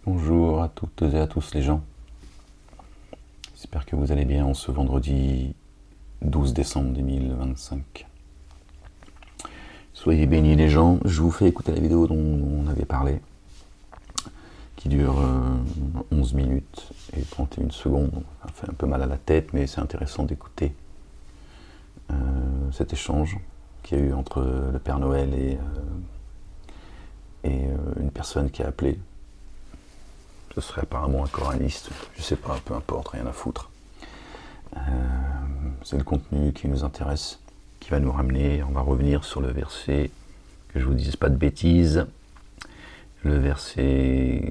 Bonjour à toutes et à tous les gens. J'espère que vous allez bien en ce vendredi 12 décembre 2025. Soyez bénis les gens. Je vous fais écouter la vidéo dont on avait parlé, qui dure 11 minutes et 31 secondes. Ça fait un peu mal à la tête, mais c'est intéressant d'écouter cet échange qu'il y a eu entre le Père Noël et une personne qui a appelé. Ce serait apparemment un coraniste, je sais pas, peu importe, rien à foutre. C'est le contenu qui nous intéresse, qui va nous ramener. On va revenir sur le verset, que je vous dise pas de bêtises, le verset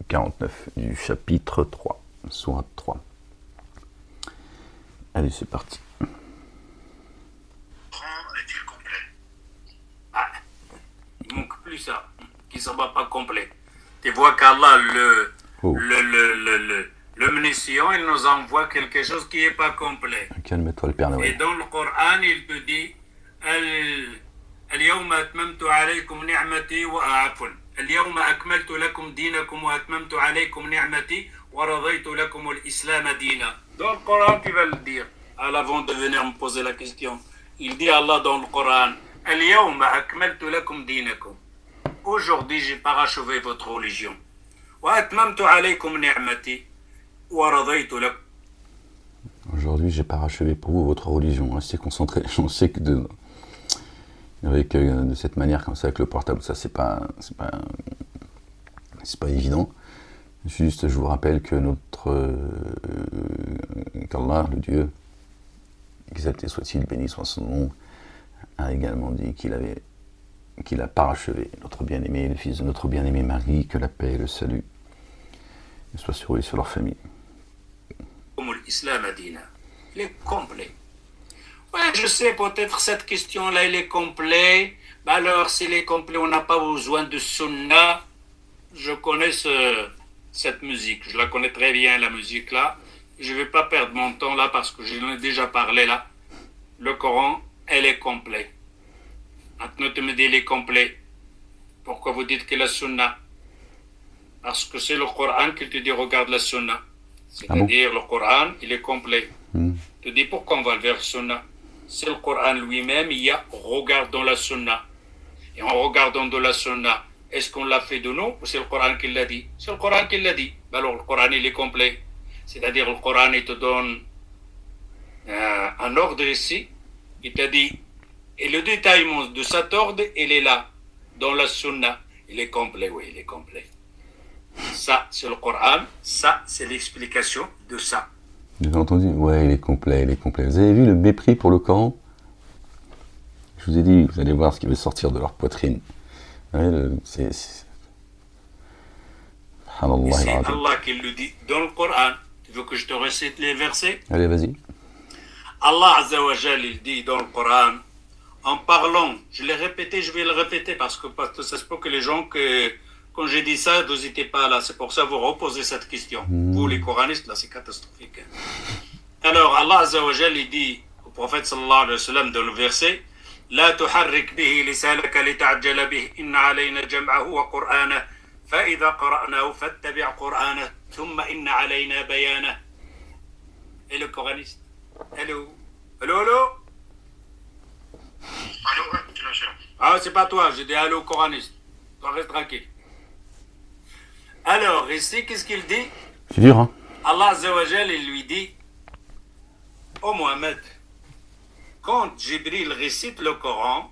49 du chapitre 3, sourate 3. Allez, c'est parti. Est-il complet? Il manque plus ça, qui ne soit pas complet. Tu vois qu'Allah, l'omniscient, il nous envoie quelque chose qui n'est pas complet. Calme-toi le Père Noël. Et dans le Coran, il te dit اليوم أتممت عليكم نعمتي وعفوا اليوم أكملت لكم دينكم وأتممت عليكم نعمتي ورضيت لكم الإسلام دينا. Dans le Coran, tu vas le dire. Avant de venir me poser la question, il dit Allah dans le Coran اليوم أكملت لكم دينكم. Aujourd'hui, j'ai parachevé votre religion. وأتممت عليكم نعمتي ورضيت لكم. Aujourd'hui, j'ai parachevé pour vous votre religion. Restez concentrés. On sait que de cette manière, comme ça, avec le portable, ça, c'est pas évident. Juste, je vous rappelle que qu'Allah, le Dieu, exalté soit-il, béni soit son nom, a également dit qu'il a parachevé notre bien-aimé, le fils de notre bien-aimé Marie, que la paix et le salut soient sur eux et sur leur famille. L'islam Adina, il est complet. Ouais, je sais, peut-être cette question-là, elle est complète. Bah alors, s'il est complet, on n'a pas besoin de sunna. Je connais cette musique, je la connais très bien, la musique là. Je ne vais pas perdre mon temps là parce que j'en ai déjà parlé là. Le Coran, elle est complète. Maintenant, tu me dis, il est complet. Pourquoi vous dites que la sunna? Parce que c'est le Coran qui te dit, regarde la sunna. C'est-à-dire, le Coran, il est complet. Tu dis, pourquoi on va le vers sunna? C'est le Coran lui-même, il y a regardons la sunna. Et en regardant de la sunna, est-ce qu'on l'a fait de nous ou c'est le Coran qui l'a dit? C'est le Coran qui l'a dit. Alors, le Coran, il est complet. C'est-à-dire, le Coran, il te donne un ordre ici. Il t'a dit, et le détaillement de cet ordre, il est là, dans la sunna. Il est complet, oui, il est complet. Ça, c'est le Coran. Ça, c'est l'explication de ça. Vous avez entendu? Ouais, il est complet, il est complet. Vous avez vu le mépris pour le Coran? Je vous ai dit, vous allez voir ce qui va sortir de leur poitrine. Ouais, c'est Allah qui le dit dans le Coran. Tu veux que je te récite les versets? Allez, vas-y. Allah Azza wa Jal, il dit dans le Coran, en parlant, je l'ai répété, je vais le répéter parce que ça se peut que les gens quand j'ai dit ça, vous n'étiez pas là. C'est pour ça que vous reposez cette question. Vous, les coranistes, là, c'est catastrophique. Alors, Allah Azza wa Jal, il dit au prophète sallallahu alayhi wa sallam dans le verset, لا تحرك به لسانك لتعجل به إن علينا جمعه وقرآنه فإذا قرأناه فاتبع قرآنه ثم إن علينا بيانه. Et le coraniste? Allô? Allô, allô? Allô, ouais, tu l'as cher. Ah, c'est pas toi, j'ai dit allô, coraniste. Toi, reste tranquille. Alors, ici, qu'est-ce qu'il dit? C'est dur, hein? Allah Azza wa Jal, il lui dit, ô Mohammed, quand Jibril récite le Coran,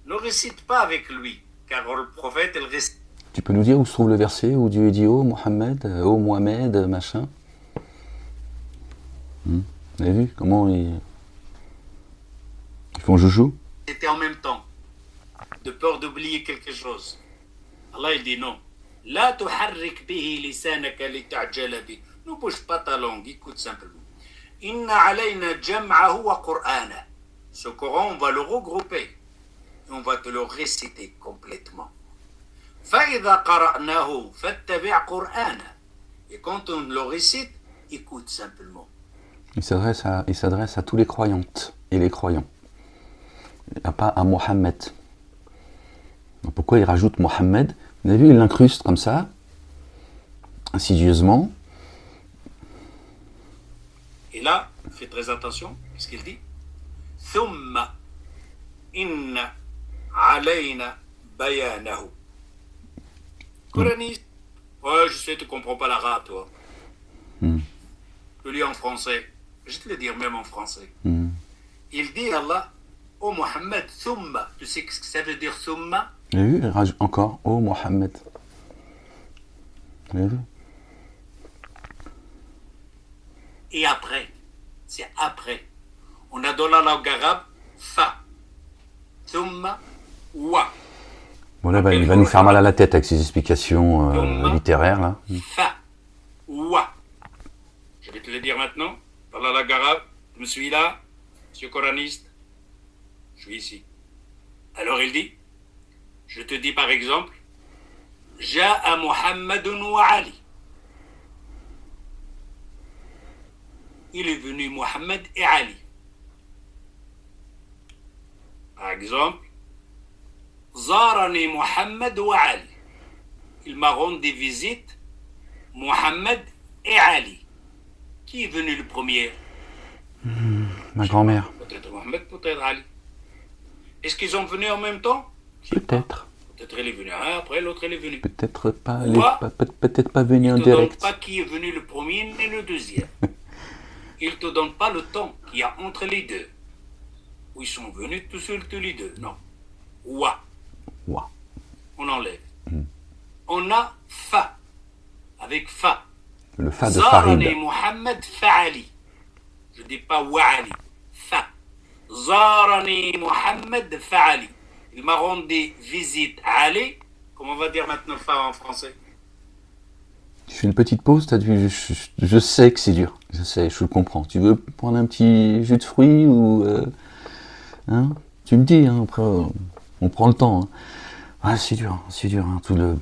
ne récite pas avec lui, car le prophète, il récite. Tu peux nous dire où se trouve le verset où Dieu dit oh Mohamed, machin? Vous avez vu comment ils font joujou? C'était en même temps, de peur d'oublier quelque chose. Allah, il dit non. La tuharrik bihi lisanaka lita'jala bi. Ne bouge pas ta langue, écoute simplement. Inna alayna jam'ahu wa qur'ana. Ce Coran, on va le regrouper et on va te le réciter complètement. فإذا قرأناه فاتبع قرآنه. Et quand on le récite, écoute simplement. Il s'adresse à tous les croyantes et les croyants. Pas à Mohammed. Pourquoi il rajoute Mohammed? Vous avez vu, il l'incruste comme ça. insidieusement. Et là, fais très attention, ce qu'il dit. ثم إن علينا بيانه. Coraniste. Ouais, je sais, tu comprends pas l'arabe, toi. Je lis en français. Je vais te le dire même en français. Il dit Allah, oh Mohammed, thumma. Tu sais ce que ça veut dire thumma? J'ai vu, encore, oh Mohammed. J'ai vu. Et après, c'est après. On a dans la langue arabe, fa. Thumma, wa. Bon, là, il va nous faire mal à la tête avec ses explications littéraires, là. Fa, wa. Je vais te le dire maintenant. Dans la langue arabe, je me suis là, monsieur coraniste. Je suis ici. Alors il dit, je te dis par exemple, Ja'a Muhammadun wa Ali. Il est venu Muhammad et Ali. Par exemple, Zarani Muhammad wa Ali. Il m'a rendu visite, Muhammad et Ali. Qui est venu le premier? Ma grand-mère. Peut-être Muhammad, peut-être Ali. Est-ce qu'ils sont venus en même temps? Peut-être. Peut-être il est venu un, après l'autre il est venu. Peut-être pas, Moi, peut-être pas venu en il ne te donne direct. pas qui est venu le premier ni le deuxième. Il ne te donne pas le temps qu'il y a entre les deux. Où ils sont venus tous seuls tous les deux. Non. Wa. Ouah. On enlève. On a fa. Avec fa. Le fa de Zarani Farid. Muhammad fa'ali. Je ne dis pas wa'ali. Fa. Zarani Muhammad fa'ali. Il m'a rendu visite à Ali. Comment on va dire maintenant fa en français? Tu fais une petite pause, t'as vu, je sais que c'est dur. Je sais, je le comprends. Tu veux prendre un petit jus de fruits ou... hein, tu me dis, hein, après, on prend le temps. Hein. Ah, c'est dur, hein, tout le...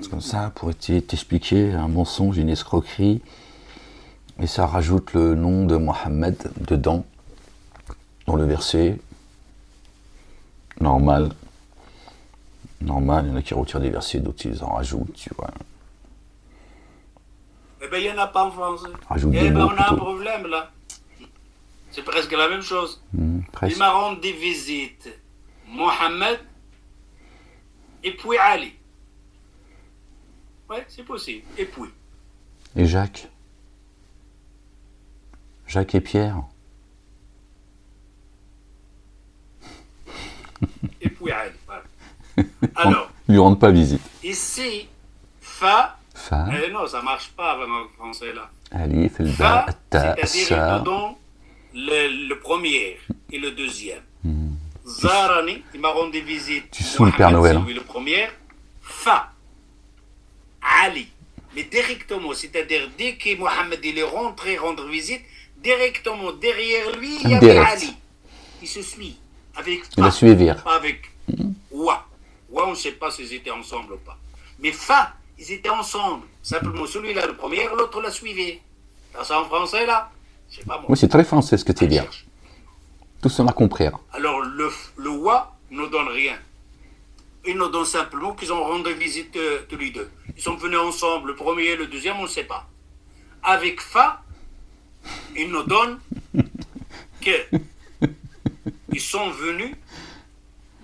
Comme ça, pour t'expliquer un mensonge, une escroquerie. Et ça rajoute le nom de Mohammed dedans, dans le verset. Normal, il y en a qui retirent des versets, d'autres ils en rajoutent, tu vois. Eh bien, il n'y en a pas en français. Rajoute Eh des bien, mots on a un plutôt. problème là. C'est presque la même chose. Presque. Il m'a rendu visite Mohammed et puis Ali. Ouais, c'est possible. Et puis. Et Jacques et Pierre. Et puis Ali. Voilà. Alors, Lui rendent pas visite. ici, fa. Fa, Non, ça marche pas avec en français là. Alif, el Fa, ba, ta, c'est-à-dire sa. il te donne le premier et le deuxième. Zarani, il m'a rendu visite. Tu sous le Père Mohammed, Noël, c'est lui le premier. Fa. Ali. Mais directement, c'est-à-dire dès que Mohammed il est rentré rendre visite, directement derrière lui, il y avait Direct. Ali. Il se suit. Avec Il a Fa, suivi. pas avec Wa. Wa, on ne sait pas s'ils étaient ensemble ou pas. Mais Fa, ils étaient ensemble. Simplement, celui-là le premier, l'autre l'a suivi. T'as ça en français là? Je sais pas moi. Oui, c'est très français ce que tu dis. Cherche. Tout ça m'a compris. Hein. Alors le Wa ne donne rien. Il nous donne simplement qu'ils ont rendu visite tous les deux. Ils sont venus ensemble, le premier et le deuxième, on ne sait pas. Avec Fa, il nous donne que ils sont venus,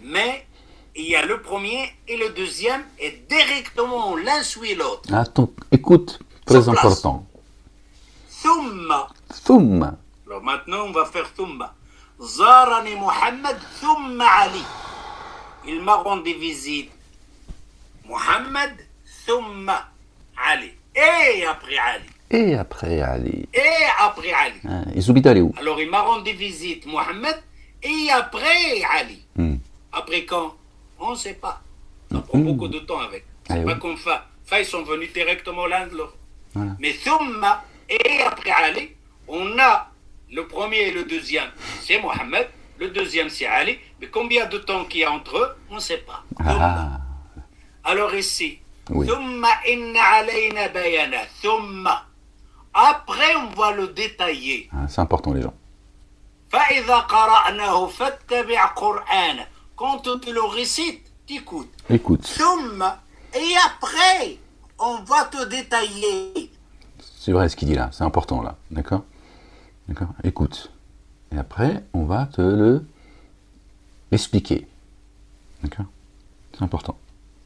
mais il y a le premier et le deuxième, et directement l'un suit l'autre. Attends, écoute, très Sur place. important. Thumma. Thumma. Alors maintenant, on va faire Thumma. Zarani Muhammad Thumma Ali. Il m'a rendu visite. Muhammad Thumma Ali. Et après Ali. Et après Ali. Et après Ali. Hein, ils oublient d'aller où? Alors il m'a rendu visite Muhammad et après Ali. Après quand? On ne sait pas. Ça prend beaucoup de temps avec. C'est Ah pas oui. comme Fa. Fa, ils sont venus directement l'un de l'autre. Voilà. Mais Thumma et après Ali, on a le premier et le deuxième, c'est Mohammed. Le deuxième, c'est Ali. Mais combien de temps qu'il y a entre eux, on ne sait pas. Ah, Alors ici, oui. Thumma inna alayna bayana. Thumma. Après, on va le détailler. Ah, c'est important les gens. فإذا قرأناه فاتبع قرآنه. Quand tu le récites, t'écoutes. Écoute. Thumma. Et après, on va te détailler. C'est vrai ce qu'il dit là, c'est important là, d'accord? D'accord? Écoute. Et après, on va te l'expliquer. D'accord? C'est important.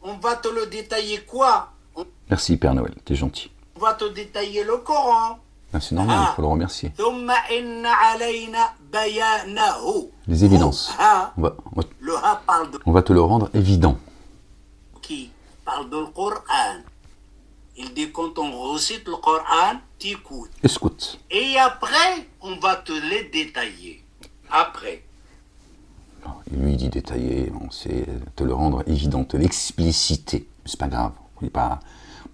On va te le détailler quoi? On Merci Père Noël, t'es gentil. va te détailler le Coran. Ah, c'est normal, il faut le remercier. ثم إن علينا بيانه. Les évidences. Ha, On le ha parle de va te le rendre évident. qui? Parle de le Coran. Il dit quand on récite le Coran, t'écoutes. Écoute. Et après, on va te les détailler. Après. Lui, il dit détaillé, c'est te le rendre évident, te l'expliciter. C'est pas grave. Il n'est pas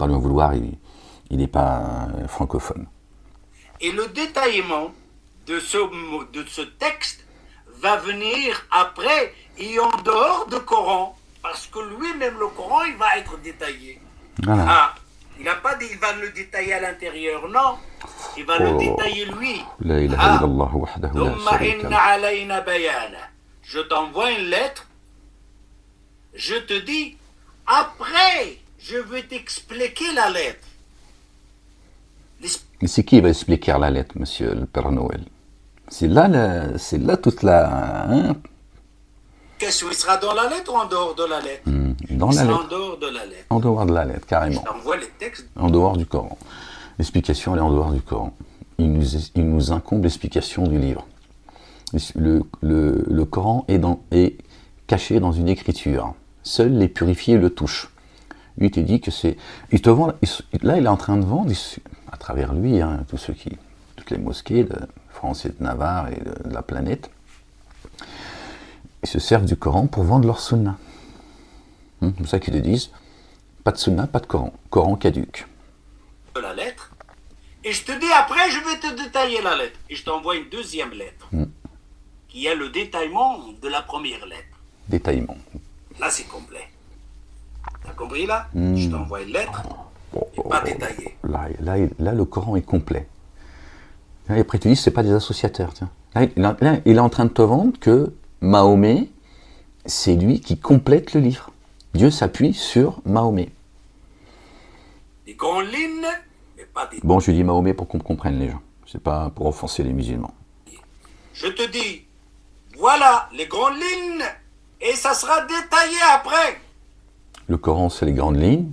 lui en vouloir, il n'est pas francophone. Et le détaillement de ce texte va venir après et en dehors du Coran. Parce que lui-même, le Coran, il va être détaillé. Voilà. Ah, il n'a pas dit il va le détailler à l'intérieur, non. Il va le détailler lui. La ilaha illallah wahdahu la ثم sharika إن lah. علينا بيانه. Je t'envoie une lettre. Je te dis, après, je vais t'expliquer la lettre. Mais c'est qui va expliquer la lettre, monsieur le Père Noël? C'est là toute la... Hein, Qu'est-ce qui sera dans la lettre ou en dehors de la lettre? dans Il la sera en lettre. dehors de la lettre. En dehors de la lettre, carrément. Je t'envoie les textes. En dehors du Coran. L'explication, elle est en dehors du Coran. Il nous incombe l'explication du livre. Le Coran est caché dans une écriture. Seuls les purifiés le touchent. Lui, il te dit que c'est... Il te vend... Là, il est en train de vendre, à travers lui, hein, toutes les mosquées de France et de Navarre et de la planète, ils se servent du Coran pour vendre leur sunna. C'est pour ça qu'ils te disent, pas de sunna, pas de Coran. Coran caduque. De la lettre. Et je te dis, après, je vais te détailler la lettre. Et je t'envoie une deuxième lettre. Qui est le détaillement de la première lettre. Détaillement. Là, c'est complet. T'as compris là? Je t'envoie une lettre, et pas détaillée. Là, le Coran est complet. Là, après, tu dis, c'est pas des associateurs. Tiens. Là, il est en train de te vendre que Mahomet, c'est lui qui complète le livre. Dieu s'appuie sur Mahomet. Des grandes lignes, mais pas des... Bon, je dis Mahomet pour qu'on comprenne les gens. C'est pas pour offenser les musulmans. Je te dis, voilà les grandes lignes, et ça sera détaillé après. Le Coran, c'est les grandes lignes,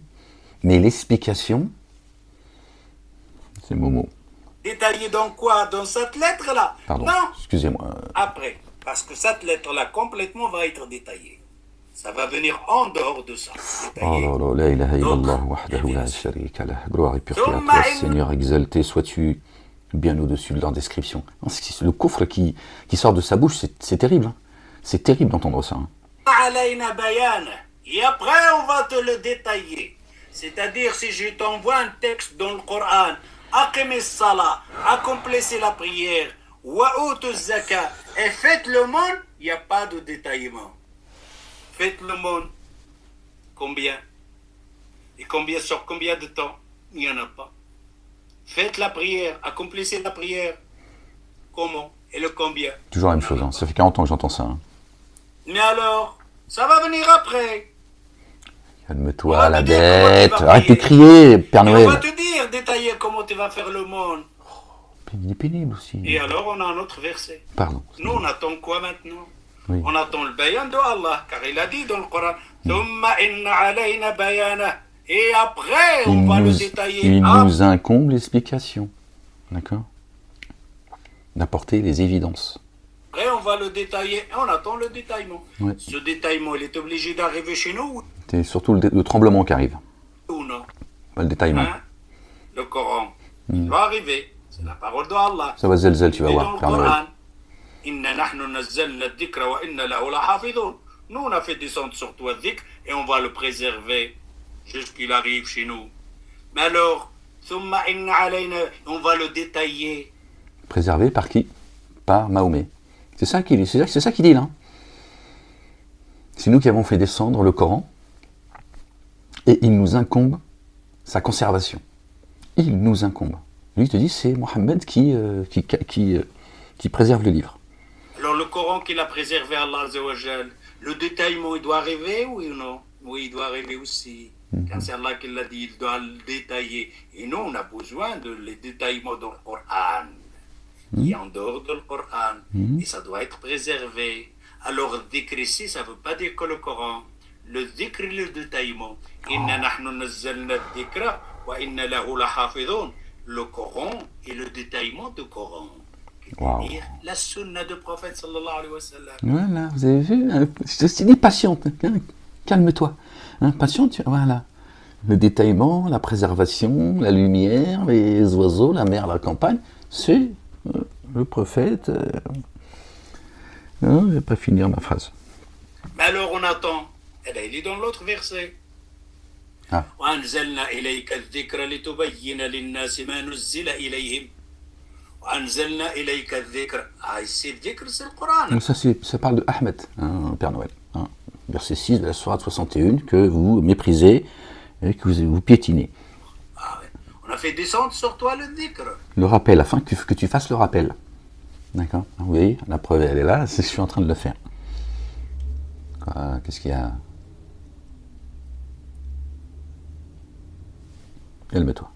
mais l'explication, c'est Momo. Détaillé dans quoi? Dans cette lettre-là? Pardon, Non, excusez-moi. après. Parce que cette lettre-là, complètement, va être détaillée. Ça va venir en dehors de ça. Détaillé. Oh là là, la ilaha illallah wahdahu la sharika lah. Gloire et pureté à toi, Seigneur, exalté sois-tu bien au-dessus de leur description. Non, c'est le coffre qui sort de sa bouche, c'est terrible. Hein. C'est terrible d'entendre ça. Hein. علينا بيانه. Et après, on va te le détailler. C'est-à-dire, si je t'envoie un texte dans le Coran, Aqim as-salah, accomplissez la prière, wa'utu zakat, et faites le monde, il n'y a pas de détaillement. Faites le monde. Combien? Et combien sur combien de temps? Il n'y en a pas. Faites la prière, accomplissez la prière. Comment? Et le combien? Toujours la même chose, hein. Ça fait 40 ans que j'entends ça. Hein. Mais alors, ça va venir après. Calme-toi, la bête. Arrête de crier, Père Noël. On va te dire, détailler comment tu vas faire le monde. Il est pénible aussi. Et alors, on a un autre verset. Pardon. Nous, on attend quoi maintenant? Oui. On attend le bayan de Allah, car il a dit dans le Coran, Thumma inna alayna bayana. Et après, on va le détailler. Il nous incombe l'explication. D'accord? D'apporter les évidences. Après, on va le détailler. Et on attend le détaillement. Ouais. Ce détaillement, il est obligé d'arriver chez nous C'est surtout le tremblement qui arrive. ou non? Pas le détaillement. Hein? Le Coran, il va arriver. C'est la parole de Allah. Ça va zelzel, tu vas Et voir, dans le Père Noël. Coran, Inna nahnu nazzalna dhikra wa inna lahu lahafidhun. Nous, on a fait descendre sur toi le dhikr et on va le préserver jusqu'il arrive chez nous. Mais alors, thumma inna alayna, on va le détailler. Préservé par qui? Par Mahomet. C'est ça qu'il dit, c'est ça qu'il dit là. C'est nous qui avons fait descendre le Coran et il nous incombe sa conservation. Il nous incombe. Lui, il te dit, c'est Mohammed qui préserve le livre. Alors, le Coran qu'il a préservé, Allah Azza wa Jal, le détaillement, il doit arriver, oui ou non? Oui, il doit arriver aussi. Quand c'est Allah qui l'a dit, il doit le détailler. Et nous, on a besoin de les détaillements dans le Coran, qui est en dehors du Coran. Et ça doit être préservé. Alors, dhikr ici, ça ne veut pas dire que le Coran. Le dhikr, le détaillement. Inna nahnu nazzalna dhikra wa inna lahu lahafidhun. Le Coran et le détaillement du Coran. C'est-à-dire la sunna du prophète sallallahu alayhi wa sallam. Voilà, vous avez vu, je te dis patiente, hein, calme-toi. Hein, patiente, voilà. Le détaillement, la préservation, la lumière, les oiseaux, la mer, la campagne, c'est le prophète. Non, je ne vais pas finir ma phrase. Mais alors on attend. Eh bien, il est dans l'autre verset. وأنزلنا إليك الذكر لتبين للناس ما نزل إليهم وأنزلنا إليك الذكر. Ici, le dhikr, c'est le Coran. Ça parle de Ahmed, hein, Père Noël. Hein. Verset 6 de la sourate 61, que vous méprisez et que vous piétinez. Ah ouais. On a fait descendre sur toi le dhikr. Le rappel, afin que tu fasses le rappel. D'accord. Vous voyez, la preuve, elle est là, je suis en train de le faire. Qu'est-ce qu'il y a? Calme-toi.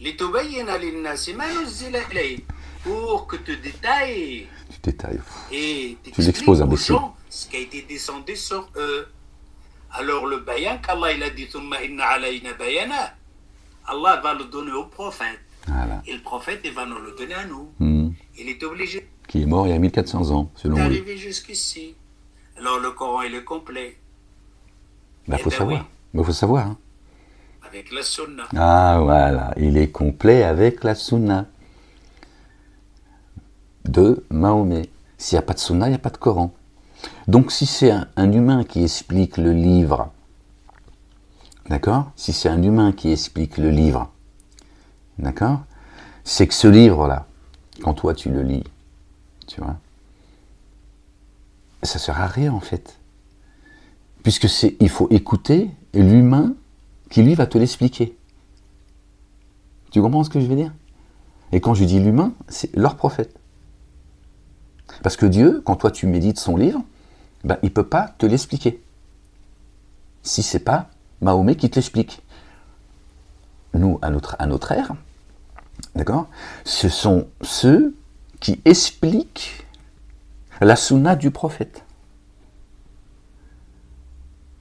لتبين للناس ما نزل إليهم. Pour que tu détailles. Tu détailles. Et tu l'exposes, aux imbécile. gens ce qui a été descendu sur eux. Alors le bayan qu'Allah il a dit ثم إن علينا بيانا. Allah va le donner au prophète. Voilà. Et le prophète il va nous le donner à nous. Il est obligé Qui est mort il y a 1400 ans, selon lui. d'arriver jusqu'ici. Alors le Coran il est complet. Il faut savoir. Il faut savoir. Hein. Avec la sunna. Ah voilà, il est complet avec la sunna de Mahomet. S'il n'y a pas de sunna, il n'y a pas de Coran. Donc si c'est un humain qui explique le livre, d'accord? Si c'est un humain qui explique le livre, d'accord? C'est que ce livre-là, quand toi tu le lis, tu vois, ça sert à rien en fait. Puisque il faut écouter l'humain qui lui va te l'expliquer. Tu comprends ce que je veux dire? Et quand je dis l'humain, c'est leur prophète. Parce que Dieu, quand toi tu médites son livre, ben, il ne peut pas te l'expliquer. Si ce n'est pas Mahomet qui te l'explique. Nous, à notre ère, d'accord, ce sont ceux qui expliquent la sunna du prophète.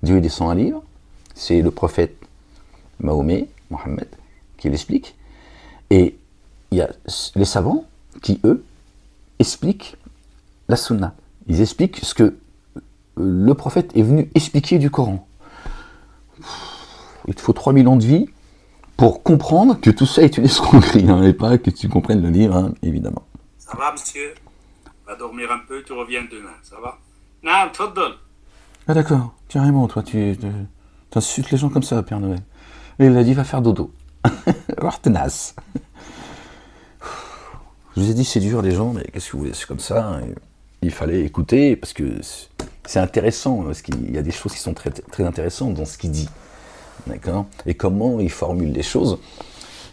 Dieu descend un livre, c'est le prophète Mahomet, Mohammed, qui l'explique. Et il y a les savants qui, eux, expliquent la sunna. Ils expliquent ce que le prophète est venu expliquer du Coran. Il te faut 3000 ans de vie pour comprendre que tout ça est une escroquerie, hein, et pas que tu comprennes le livre, hein, évidemment. Ça va, monsieur? Va dormir un peu, tu reviens demain, ça va? Non, tfaddal. Ah d'accord, carrément, toi, tu insultes les gens comme ça, Père Noël. Et il a dit, va faire dodo. Tenace. Je vous ai dit, c'est dur, les gens, mais qu'est-ce que vous voulez, c'est comme ça. Hein, il fallait écouter, parce que c'est intéressant, parce qu'il y a des choses qui sont très, très intéressantes dans ce qu'il dit. D'accord? Et comment il formule les choses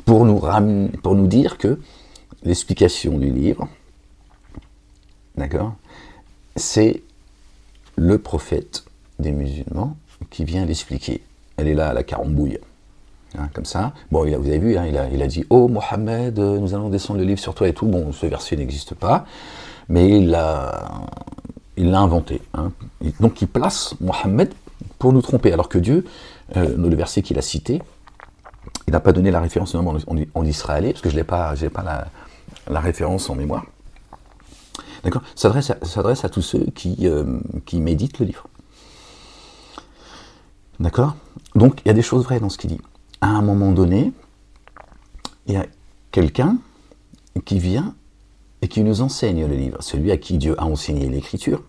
pour nous dire que l'explication du livre, d'accord, c'est le prophète des musulmans qui vient l'expliquer. Elle est là à la carambouille, hein, comme ça. Bon, vous avez vu, hein, il a dit « Oh Mohammed, nous allons descendre le livre sur toi et tout ». Bon, ce verset n'existe pas, mais il l'a inventé. Hein. Donc il place Mohammed pour nous tromper, alors que Dieu, le verset qu'il a cité, il n'a pas donné la référence en israélien, parce que je n'ai pas la référence en mémoire. D'accord ? S'adresse à tous ceux qui méditent le livre. D'accord ? Donc, il y a des choses vraies dans ce qu'il dit. À un moment donné, il y a quelqu'un qui vient et qui nous enseigne le livre, celui à qui Dieu a enseigné l'écriture,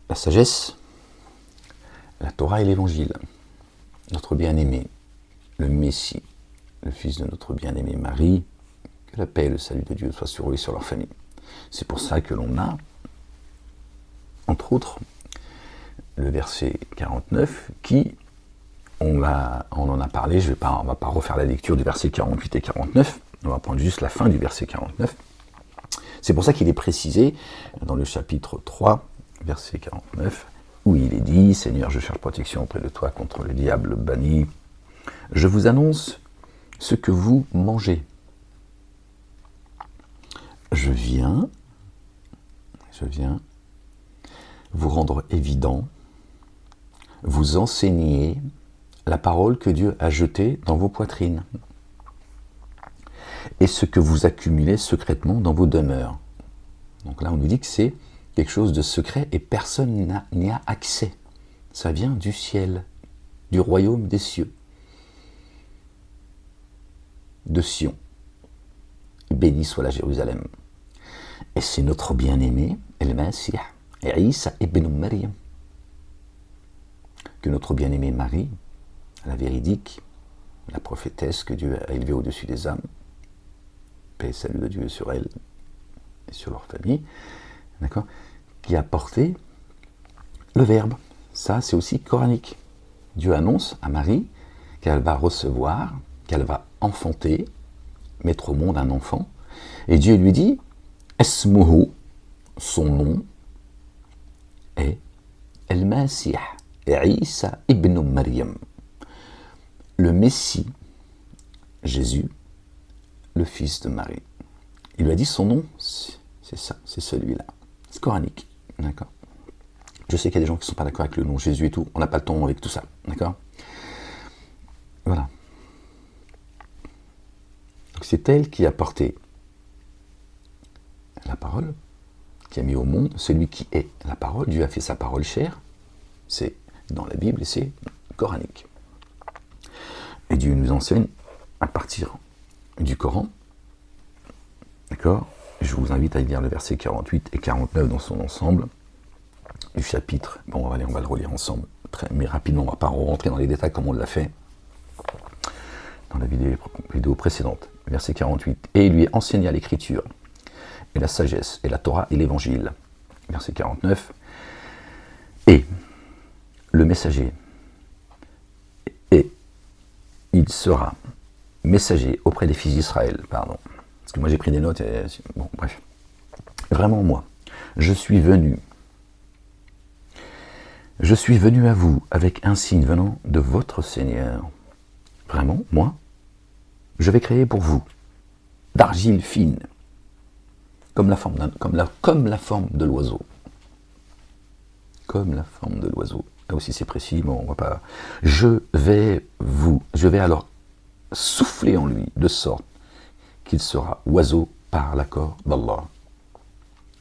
la sagesse, la Torah et l'évangile, notre bien-aimé, le Messie, le fils de notre bien-aimée Marie, que la paix et le salut de Dieu soient sur eux et sur leur famille. C'est pour ça que l'on a, entre autres, le verset 49 qui, on en a parlé, on ne va pas refaire la lecture du verset 48 et 49, on va prendre juste la fin du verset 49. C'est pour ça qu'il est précisé dans le chapitre 3, verset 49, où il est dit « Seigneur, je cherche protection auprès de toi contre le diable banni. Je vous annonce ce que vous mangez. Je viens vous rendre évident, vous enseigner la parole que Dieu a jetée dans vos poitrines et ce que vous accumulez secrètement dans vos demeures. » Donc là, on nous dit que c'est quelque chose de secret et personne n'y a accès. Ça vient du ciel, du royaume des cieux, de Sion. Béni soit la Jérusalem. Et c'est notre bien-aimé, El-Masih, Isa ibn Maryam, que notre bien-aimée Marie, la véridique, la prophétesse que Dieu a élevée au-dessus des âmes, paix et salut de Dieu sur elle et sur leur famille, d'accord, qui a porté le Verbe. Ça, c'est aussi coranique. Dieu annonce à Marie qu'elle va recevoir, qu'elle va enfanter, mettre au monde un enfant, et Dieu lui dit « Esmuhu », son nom est « El-Masih, Isa ibn Maryam », le Messie, Jésus, le fils de Marie. Il lui a dit son nom, c'est ça, c'est celui-là. C'est coranique, d'accord. Je sais qu'il y a des gens qui ne sont pas d'accord avec le nom Jésus et tout, on n'a pas le temps avec tout ça, d'accord. Voilà. Donc c'est elle qui a porté la parole, qui a mis au monde celui qui est la parole. Dieu a fait sa parole chère, c'est dans la Bible et c'est coranique. Et Dieu nous enseigne à partir du Coran, d'accord. Je vous invite à lire le verset 48 et 49 dans son ensemble du chapitre. Bon, allez, on va le relire ensemble, mais rapidement, on ne va pas rentrer dans les détails comme on l'a fait dans la vidéo précédente. Verset 48. Et il lui enseigna l'écriture, et la sagesse, et la Torah, et l'évangile. Verset 49. Et le messager, et il sera messager auprès des fils d'Israël, pardon. Parce que moi j'ai pris des notes, et, bon, bref. Vraiment, moi, je suis venu à vous avec un signe venant de votre Seigneur. Vraiment, moi, je vais créer pour vous d'argile fine, comme la forme de l'oiseau. Comme la forme de l'oiseau. Là aussi c'est précis, mais on va pas. Je vais alors souffler en lui, de sorte qu'il sera oiseau par l'accord d'Allah.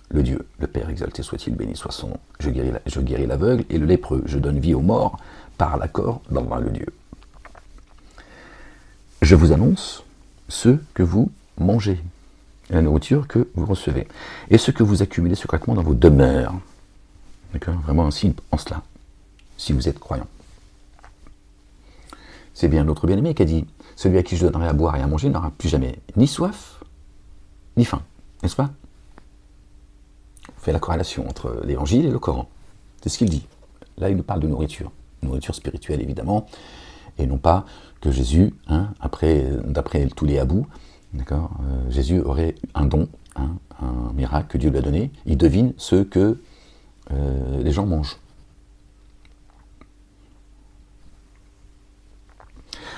Le Dieu, le Père exalté soit-il, béni soit son nom. Je guéris l'aveugle et le lépreux. Je donne vie aux morts par l'accord d'Allah le Dieu. Je vous annonce ce que vous mangez, la nourriture que vous recevez, et ce que vous accumulez secrètement dans vos demeures. D'accord ? Vraiment un signe en cela, si vous êtes croyant. C'est bien notre bien-aimé qui a dit « Celui à qui je donnerai à boire et à manger n'aura plus jamais ni soif, ni faim. » N'est-ce pas ? On fait la corrélation entre l'évangile et le Coran. C'est ce qu'il dit. Là, il nous parle de nourriture spirituelle évidemment, et non pas que Jésus, d'après tous les abous, d'accord, Jésus aurait un don, un miracle que Dieu lui a donné. Il devine ce que les gens mangent.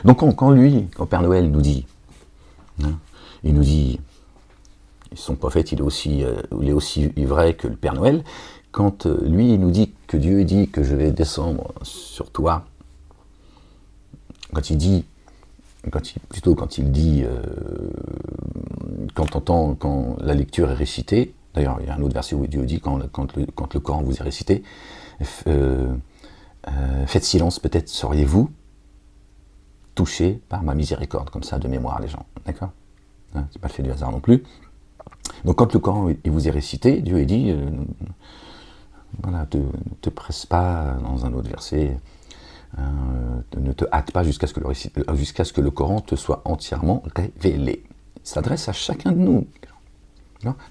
Donc quand Père Noël nous dit, il nous dit, son prophète, il est aussi vrai que le Père Noël, quand lui il nous dit que Dieu dit que je vais descendre sur toi, quand il dit, quand la lecture est récitée, d'ailleurs il y a un autre verset où Dieu dit quand le Coran vous est récité, faites silence, peut-être seriez-vous touchés par ma miséricorde, comme ça de mémoire les gens, d'accord, c'est pas le fait du hasard non plus. Donc quand le Coran il vous est récité, Dieu est dit, voilà, ne te presse pas dans un autre verset, ne te hâte pas jusqu'à ce que le Coran te soit entièrement révélé. Il s'adresse à chacun de nous.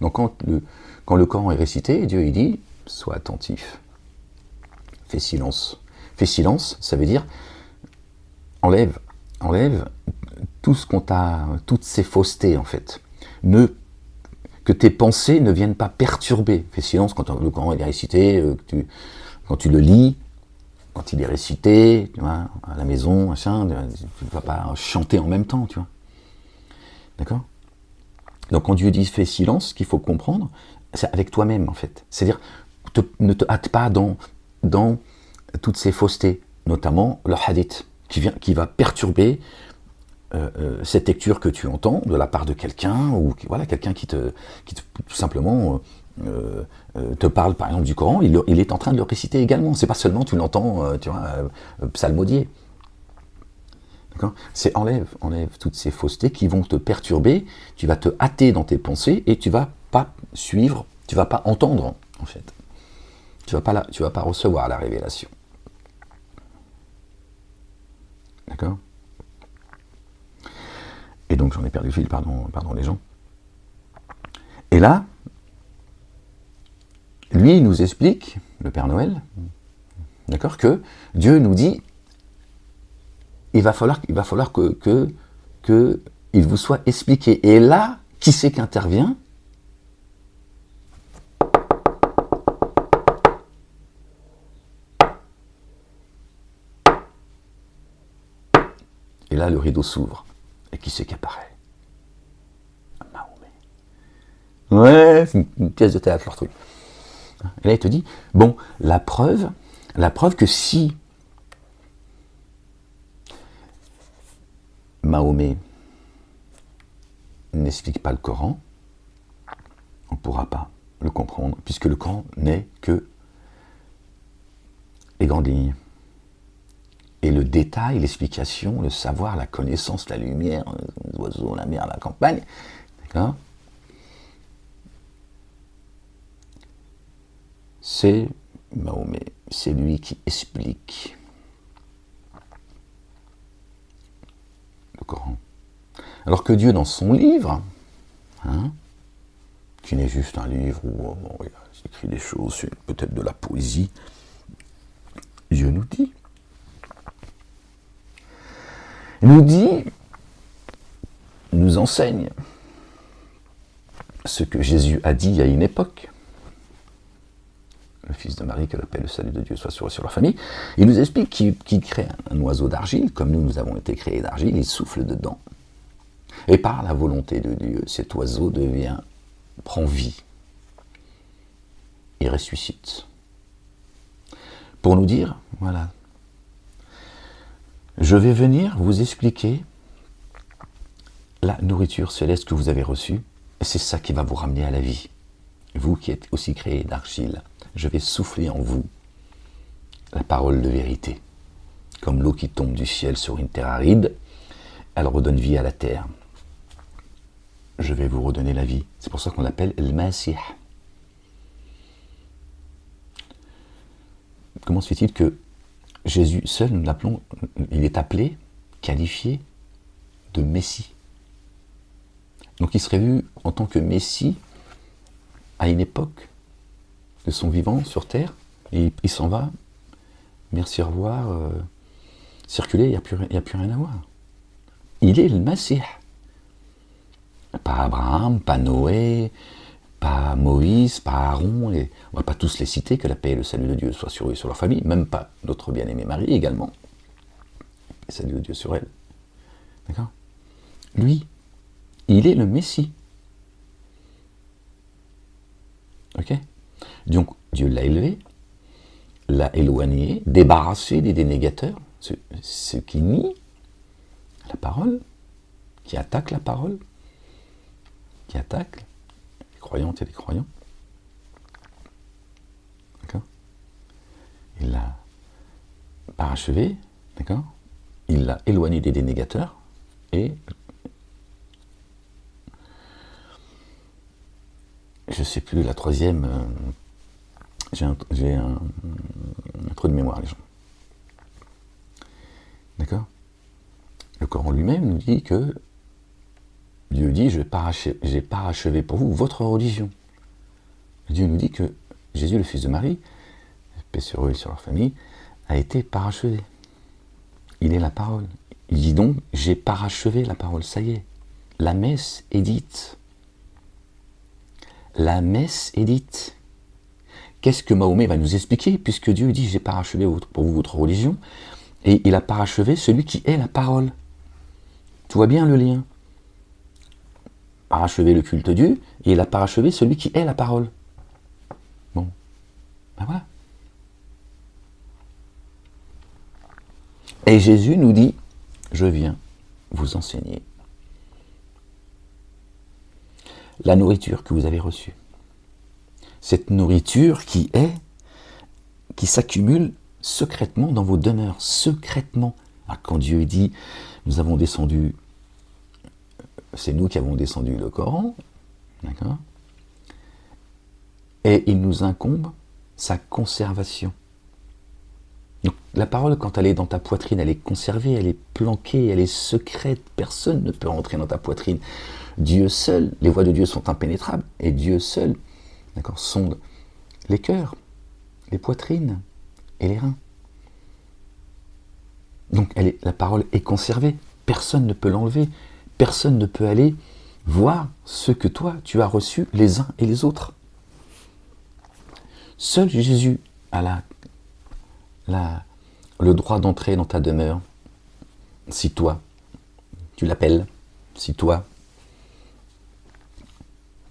Donc quand le Coran est récité, Dieu il dit, sois attentif, fais silence. Fais silence, ça veut dire, enlève tout ce toutes ces faussetés en fait. Que tes pensées ne viennent pas perturber. Fais silence quand le Coran est récité, Quand tu le lis, quand il est récité, tu vois, à la maison, machin, tu ne vas pas chanter en même temps, tu vois. D'accord? Donc quand Dieu dit fais silence, ce qu'il faut comprendre, c'est avec toi-même en fait. C'est-à-dire, ne te hâte pas dans toutes ces faussetés, notamment le hadith, qui va perturber cette lecture que tu entends de la part de quelqu'un, ou voilà, quelqu'un qui tout simplement te parle par exemple du Coran, il est en train de le réciter également. C'est pas seulement tu l'entends, tu vois, psalmodier. C'est enlève toutes ces faussetés qui vont te perturber, tu vas te hâter dans tes pensées et tu vas pas suivre, tu vas pas entendre en fait. Tu vas pas recevoir la révélation. D'accord? Et donc j'en ai perdu le fil, pardon les gens. Et là, lui il nous explique, le Père Noël, d'accord, que Dieu nous dit il va falloir que il vous soit expliqué. Et là, qui c'est qui intervient? Et là, le rideau s'ouvre. Et qui c'est qui apparaît? Mahomet. Ouais, c'est une pièce de théâtre, leur truc. Et là, il te dit, bon, la preuve que si Mahomet n'explique pas le Coran, on ne pourra pas le comprendre, puisque le Coran n'est que les grandes lignes. Et le détail, l'explication, le savoir, la connaissance, la lumière, les oiseaux, la mer, la campagne, d'accord? C'est Mahomet, c'est lui qui explique le Coran. Alors que Dieu, dans son livre, qui n'est juste un livre où il écrit des choses, c'est peut-être de la poésie, Dieu nous enseigne ce que Jésus a dit à une époque. Le fils de Marie, que la paix et le salut de Dieu soient sur leur famille. Il nous explique qu'il crée un oiseau d'argile, comme nous avons été créés d'argile, il souffle dedans. Et par la volonté de Dieu, cet oiseau prend vie et ressuscite. Pour nous dire, voilà, je vais venir vous expliquer la nourriture céleste que vous avez reçue, et c'est ça qui va vous ramener à la vie. Vous qui êtes aussi créés d'argile, je vais souffler en vous la parole de vérité. Comme l'eau qui tombe du ciel sur une terre aride, elle redonne vie à la terre. Je vais vous redonner la vie. C'est pour ça qu'on l'appelle le Masih. Comment se fait-il que Jésus seul, nous l'appelons, il est appelé, qualifié de Messie. Donc il serait vu en tant que Messie à une époque de son vivant sur terre, et il s'en va, merci, au revoir, circuler, il n'y a plus rien à voir. Il est le Messie. Pas Abraham, pas Noé, pas Moïse, pas Aaron, et on ne va pas tous les citer, que la paix et le salut de Dieu soient sur eux et sur leur famille, même pas notre bien-aimée Marie également. Le salut de Dieu sur elle. D'accord? Lui, il est le Messie. Ok? Donc Dieu l'a élevé, l'a éloigné, débarrassé des dénégateurs, ceux qui nient la parole, qui attaquent la parole, qui attaquent les croyantes et les croyants. D'accord? Il l'a parachevé, d'accord? Il l'a éloigné des dénégateurs et je ne sais plus, la troisième, j'ai un trou de mémoire, les gens. D'accord? Le Coran lui-même nous dit que Dieu dit, j'ai parachevé pour vous votre religion. Dieu nous dit que Jésus, le fils de Marie, paix sur eux et sur leur famille, a été parachevé. Il est la parole. Il dit donc, j'ai parachevé la parole, ça y est. La messe est dite. La messe est dite. qu'est-ce que Mahomet va nous expliquer, puisque Dieu dit, j'ai parachevé pour vous votre religion, et il a parachevé celui qui est la parole. Tu vois bien le lien. Parachevé le culte de Dieu, et il a parachevé celui qui est la parole. Bon, ben voilà. Et Jésus nous dit, je viens vous enseigner la nourriture que vous avez reçue. Cette nourriture qui s'accumule secrètement dans vos demeures, secrètement. Alors, quand Dieu dit, nous avons descendu, c'est nous qui avons descendu le Coran, d'accord ? Et il nous incombe sa conservation. Donc, la parole, quand elle est dans ta poitrine, elle est conservée, elle est planquée, elle est secrète, personne ne peut rentrer dans ta poitrine. Dieu seul, les voies de Dieu sont impénétrables, et Dieu seul, d'accord, sonde les cœurs, les poitrines et les reins. Donc la parole est conservée, personne ne peut l'enlever, personne ne peut aller voir ce que toi tu as reçu les uns et les autres. Seul Jésus a le droit d'entrer dans ta demeure, si toi tu l'appelles, si toi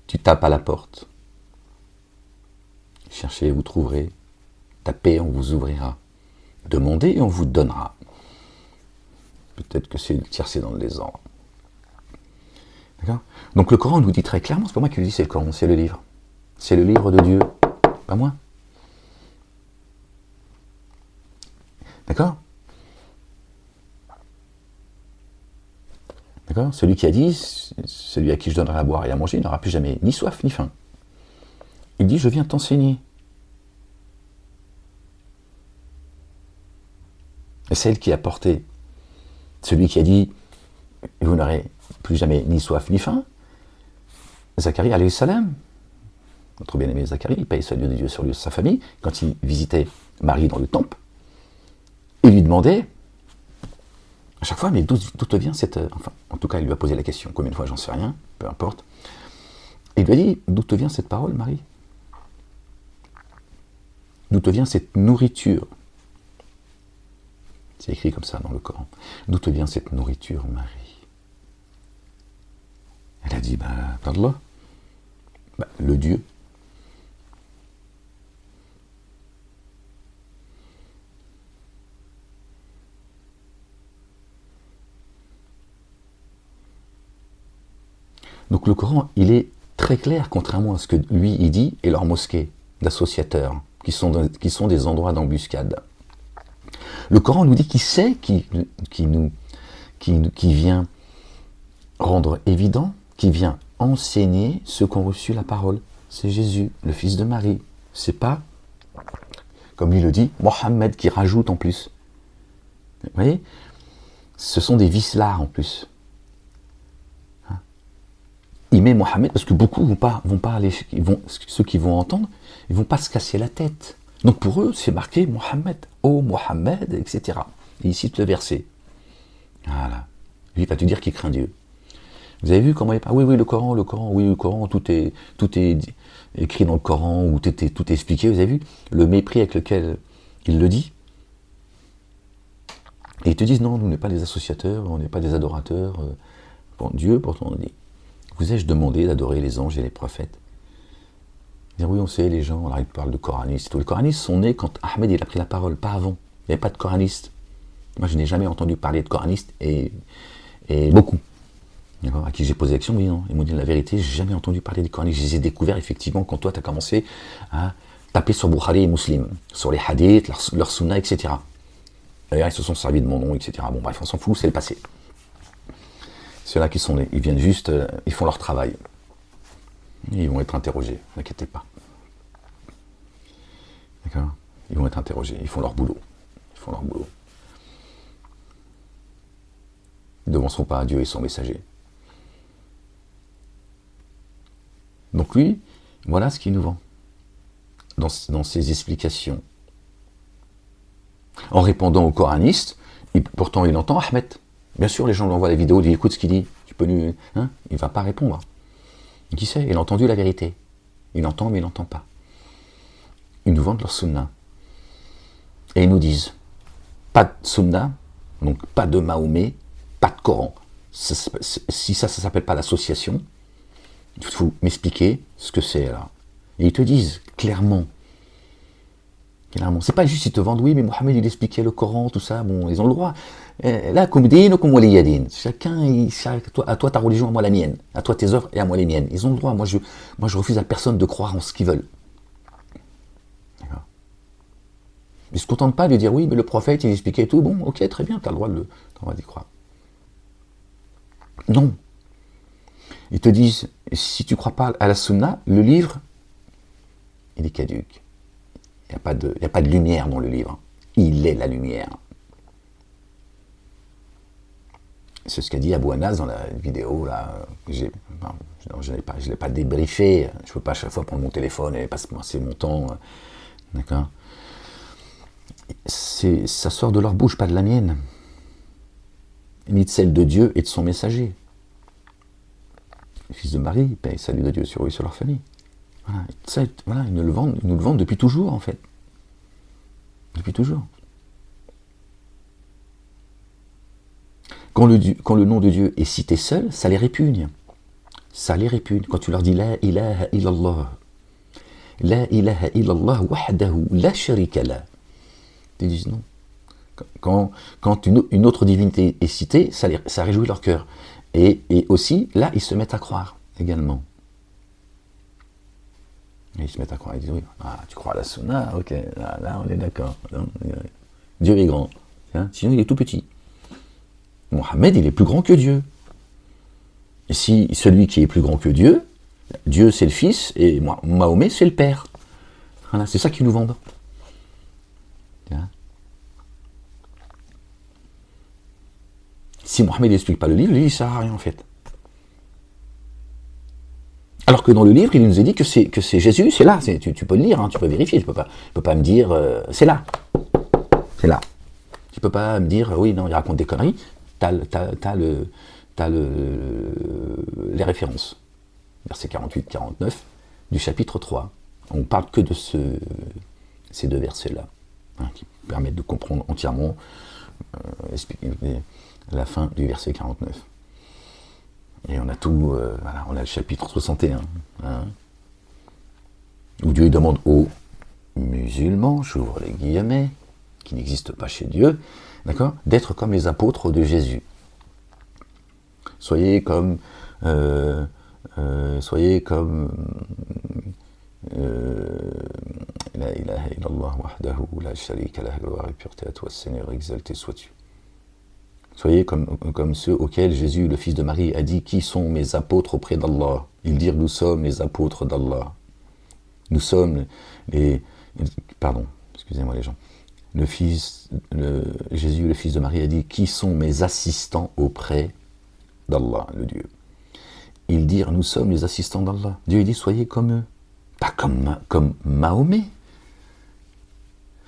tu tapes à la porte. Cherchez et vous trouverez, tapez et on vous ouvrira, demandez et on vous donnera. Peut-être que c'est tiercé dans le désordre. D'accord ? Donc le Coran nous dit très clairement, c'est pas moi qui le dis, c'est le Coran, c'est le livre. C'est le livre de Dieu, pas moi. D'accord ? D'accord ? Celui qui a dit, celui à qui je donnerai à boire et à manger, il n'aura plus jamais ni soif ni faim. Il dit, je viens t'enseigner. Et celle qui a porté, celui qui a dit, vous n'aurez plus jamais ni soif ni faim, Zacharie alayhi salam, notre bien-aimé Zacharie, il paye salut de Dieu sur lui et sa famille, quand il visitait Marie dans le temple, il lui demandait, à chaque fois, mais d'où te vient cette... Enfin, en tout cas, il lui a posé la question, combien de fois, j'en sais rien, peu importe. Et il lui a dit, d'où te vient cette parole, Marie ? D'où te vient cette nourriture ? C'est écrit comme ça dans le Coran. D'où te vient cette nourriture, Marie ? Elle a dit, d'Allah, le Dieu. Donc le Coran, il est très clair, contrairement à ce que lui, il dit, et leurs mosquées d'associateurs, qui sont des endroits d'embuscade. Le Coran nous dit qui c'est qui vient rendre évident, qui vient enseigner ceux qui ont reçu la parole. C'est Jésus, le fils de Marie. C'est pas, comme lui le dit, Mohammed qui rajoute en plus. Vous voyez ? Ce sont des vicelards en plus. Il met Mohammed parce que beaucoup vont pas aller, ceux qui vont entendre, ils vont pas se casser la tête. Donc pour eux, c'est marqué Mohammed, oh Mohammed, etc. Et il cite le verset. Voilà. Lui, il va te dire qu'il craint Dieu. Vous avez vu comment il parle ? Oui, le Coran, oui, le Coran, tout est écrit dans le Coran, où tout est expliqué. Vous avez vu le mépris avec lequel il le dit ? Et ils te disent, non, nous n'est pas des associateurs, on n'est pas des adorateurs. Bon, Dieu, pourtant, on dit, vous ai-je demandé d'adorer les anges et les prophètes ? Dire, oui, on sait, les gens, alors ils parlent de coranistes. Les coranistes sont nés quand Ahmed il a pris la parole, pas avant. Il n'y avait pas de coranistes. Moi, je n'ai jamais entendu parler de coranistes, et beaucoup. À qui j'ai posé l'action, oui, non. Ils m'ont dit la vérité, j'ai jamais entendu parler des coranistes. Je les ai découverts effectivement quand toi, tu as commencé à taper sur Bukhari et Muslim, sur les hadiths, leurs sunna, etc. D'ailleurs, ils se sont servis de mon nom, etc. Bon, bref, on s'en fout, c'est le passé. Ceux-là qui sont nés, ils viennent juste, ils font leur travail. Ils vont être interrogés, n'inquiétez pas. D'accord ? Ils vont être interrogés, ils font leur boulot. Ils ne devanceront pas à Dieu et son messager. Donc lui, voilà ce qu'il nous vend dans ses explications. En répondant aux coranistes, pourtant il entend Ahmed. Bien sûr, les gens lui envoient des vidéos, ils disent écoute ce qu'il dit, tu peux lui... Hein, il ne va pas répondre. Qui sait ? Il a entendu la vérité. Il entend, mais il n'entend pas. ils nous vendent leur sunna. Et ils nous disent, pas de sunna, donc pas de Mahomet, pas de Coran. Si ça s'appelle pas l'association, il faut m'expliquer ce que c'est là. Et ils te disent clairement, c'est pas juste ils te vendent, oui, mais Mohammed il expliquait le Coran, tout ça, bon, ils ont le droit. Là, comme din ou comme waliyadin. Chacun, à toi ta religion, à moi la mienne. À toi tes œuvres et à moi les miennes. Ils ont le droit. Moi, je refuse à personne de croire en ce qu'ils veulent. D'accord. Ils ne se contentent pas de dire, oui, mais le prophète, il expliquait tout. Bon, ok, très bien, tu as le droit d'y croire. Non. Ils te disent, si tu ne crois pas à la sunna, le livre, il est caduque. Il n'y a pas de lumière dans le livre. Il est la lumière. C'est ce qu'a dit Abou Anas dans la vidéo là. Je ne l'ai pas débriefé. Je ne peux pas à chaque fois prendre mon téléphone et passer mon temps. D'accord. Ça sort de leur bouche, pas de la mienne. Ni de celle de Dieu et de son messager. Le fils de Marie, paix et salut de Dieu sur eux et sur leur famille. Voilà, ils nous le vendent depuis toujours, en fait. Depuis toujours. Quand le nom de Dieu est cité seul, ça les répugne. Ça les répugne. Quand tu leur dis La ilaha illallah, La ilaha illallah wahdahu la sharika la, ils disent non. Quand une autre divinité est citée, ça réjouit leur cœur. Et aussi, là, ils se mettent à croire également. Et ils se mettent à croire, ils disent oui, tu crois à la sunna, ok, là on est d'accord. Dieu est grand, hein, sinon il est tout petit. Mohammed, il est plus grand que Dieu. Et si celui qui est plus grand que Dieu, Dieu c'est le fils et Mahomet c'est le père. Voilà, c'est ça qu'ils nous vendent. Hein. Si Mohammed n'explique pas le livre il ne sert à rien en fait. Alors que dans le livre, il nous a dit que c'est Jésus, c'est là, tu peux le lire, hein, tu peux vérifier, tu peux pas me dire, c'est là. C'est là. Tu peux pas me dire, oui, non, il raconte des conneries, t'as les références. Versets 48-49 du chapitre 3. On parle que de ces deux versets-là, hein, qui permettent de comprendre entièrement la fin du verset 49. Et on a tout, voilà, on a le chapitre 61, hein, où Dieu demande aux musulmans, j'ouvre les guillemets, qui n'existent pas chez Dieu, d'accord, d'être comme les apôtres de Jésus. Soyez comme la ilaha illallah wahdahu la sharika lah, gloire et pureté à toi Seigneur, exalté sois-tu. Soyez comme ceux auxquels Jésus, le fils de Marie, a dit « Qui sont mes apôtres auprès d'Allah ?» Ils dirent « Nous sommes les apôtres d'Allah. » Nous sommes les... Pardon, excusez-moi les gens. Jésus, le fils de Marie, a dit « Qui sont mes assistants auprès d'Allah, le Dieu ?» Ils dirent « Nous sommes les assistants d'Allah. » Dieu dit « Soyez comme eux. » Pas comme Mahomet.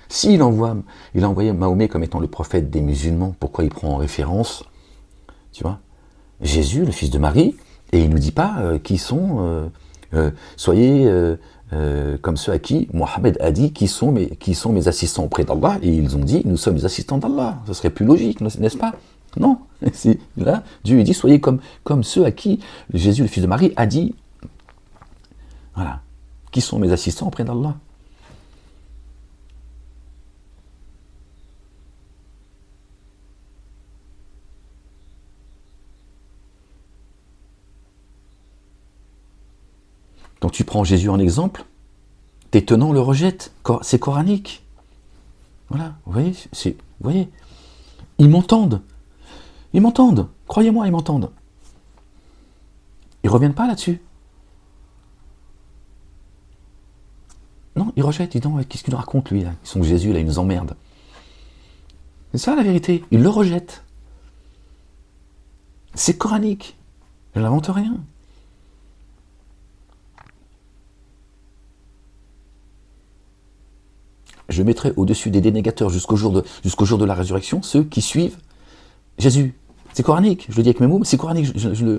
S'il il a envoyé Mahomet comme étant le prophète des musulmans, pourquoi il prend en référence, tu vois, Jésus, le fils de Marie, et il ne nous dit pas qui sont, soyez comme ceux à qui Mohammed a dit qui sont mes assistants auprès d'Allah, et ils ont dit nous sommes les assistants d'Allah. Ce serait plus logique, n'est-ce pas? Non, là, Dieu dit soyez comme ceux à qui Jésus, le fils de Marie, a dit, voilà, qui sont mes assistants auprès d'Allah. Donc tu prends Jésus en exemple, tes tenants le rejettent, c'est coranique. Voilà, vous voyez, ils m'entendent, croyez-moi, ils m'entendent. Ils ne reviennent pas là-dessus. Non, ils rejettent, ils disent, qu'est-ce qu'il nous raconte lui là? Ils sont Jésus, là, il nous emmerde. C'est ça la vérité, ils le rejettent. C'est coranique, je n'invente rien. Je mettrai au-dessus des dénégateurs jusqu'au jour de la résurrection ceux qui suivent Jésus. C'est coranique, je le dis avec mes mots, mais c'est coranique. Je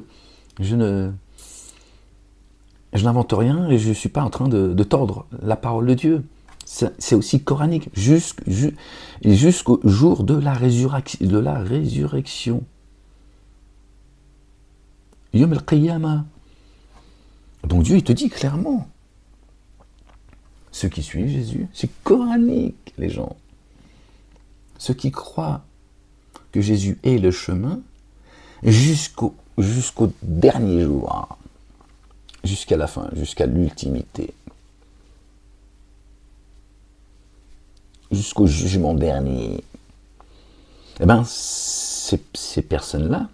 n'invente rien et je ne suis pas en train de tordre la parole de Dieu. C'est aussi coranique, jusqu'au jour de la résurrection. Yom al-Qiyamah. Donc Dieu, il te dit clairement, ceux qui suivent Jésus, c'est coranique, les gens. Ceux qui croient que Jésus est le chemin, jusqu'au dernier jour, jusqu'à la fin, jusqu'à l'ultimité, jusqu'au jugement dernier. Eh bien, ces personnes-là,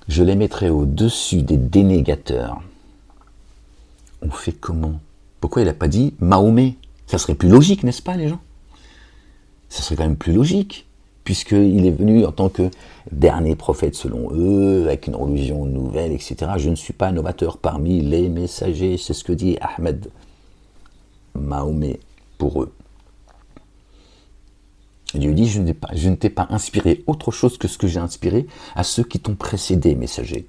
je les mettrai au-dessus des dénégateurs. On fait comment? Pourquoi il n'a pas dit Mahomet? Ça serait plus logique, n'est-ce pas, les gens? Ça serait quand même plus logique, puisqu'il est venu en tant que dernier prophète selon eux, avec une religion nouvelle, etc. Je ne suis pas novateur parmi les messagers, c'est ce que dit Ahmed. Mahomet, pour eux. Et Dieu dit, je ne t'ai pas inspiré autre chose que ce que j'ai inspiré à ceux qui t'ont précédé, messagers.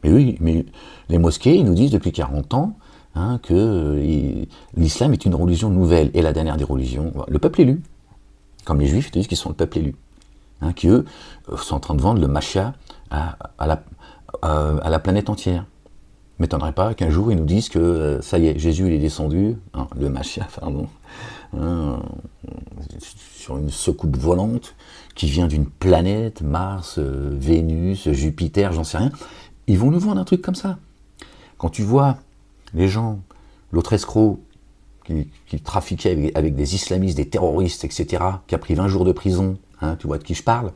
Mais oui, mais les mosquées, ils nous disent depuis 40 ans que l'islam est une religion nouvelle, et la dernière des religions, le peuple élu. Comme les juifs, ils te disent qu'ils sont le peuple élu. Qui eux sont en train de vendre le Mashiach à la planète entière. Ne m'étonnerait pas qu'un jour ils nous disent que ça y est, Jésus il est descendu, le Mashiach, pardon, sur une soucoupe volante qui vient d'une planète, Mars, Vénus, Jupiter, j'en sais rien. Ils vont nous vendre un truc comme ça. Quand tu vois les gens, l'autre escroc qui trafiquait avec des islamistes, des terroristes, etc., qui a pris 20 jours de prison, tu vois de qui je parle,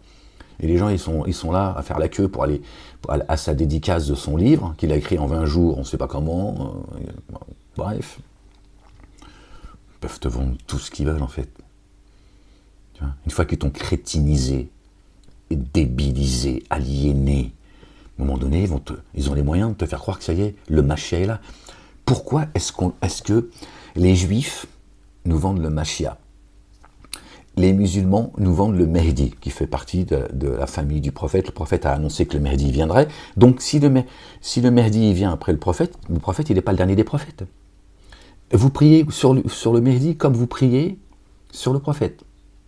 et les gens ils sont là à faire la queue pour aller à sa dédicace de son livre, qu'il a écrit en 20 jours, on ne sait pas comment, bref. Ils peuvent te vendre tout ce qu'ils veulent en fait. Tu vois, une fois qu'ils t'ont crétinisé, débilisé, aliéné, à un moment donné, ils ont les moyens de te faire croire que ça y est, le Mashiach est là. Pourquoi est-ce que les Juifs nous vendent le Mashiach? Les musulmans nous vendent le Mehdi, qui fait partie de la famille du prophète. Le prophète a annoncé que le Mehdi viendrait. Donc si le Mehdi vient après le prophète il n'est pas le dernier des prophètes. Vous priez sur le Mehdi comme vous priez sur le prophète.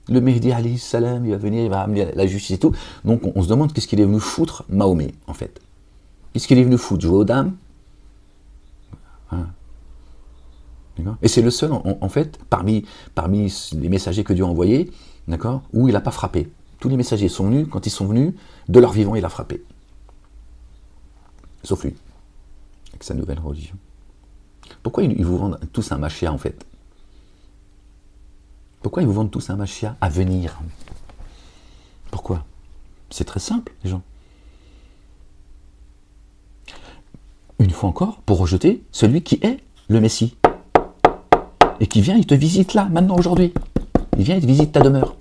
Le Mehdi, alayhi salam, il va venir, il va amener la justice et tout. Donc on se demande qu'est-ce qu'il est venu foutre, Mahomet, en fait. Qu'est-ce qu'il est venu foutre? Jouer aux dames? Et c'est le seul, en fait, parmi les messagers que Dieu a envoyés, d'accord, où il n'a pas frappé. Tous les messagers sont venus, quand ils sont venus, de leur vivant, il a frappé. Sauf lui, avec sa nouvelle religion. Pourquoi ils vous vendent tous un Mashiach, en fait? Pourquoi ils vous vendent tous un Mashiach à venir? Pourquoi? C'est très simple, les gens. Une fois encore, pour rejeter celui qui est le Messie. Et qui vient, il te visite là, maintenant, aujourd'hui. Il vient, il te visite ta demeure.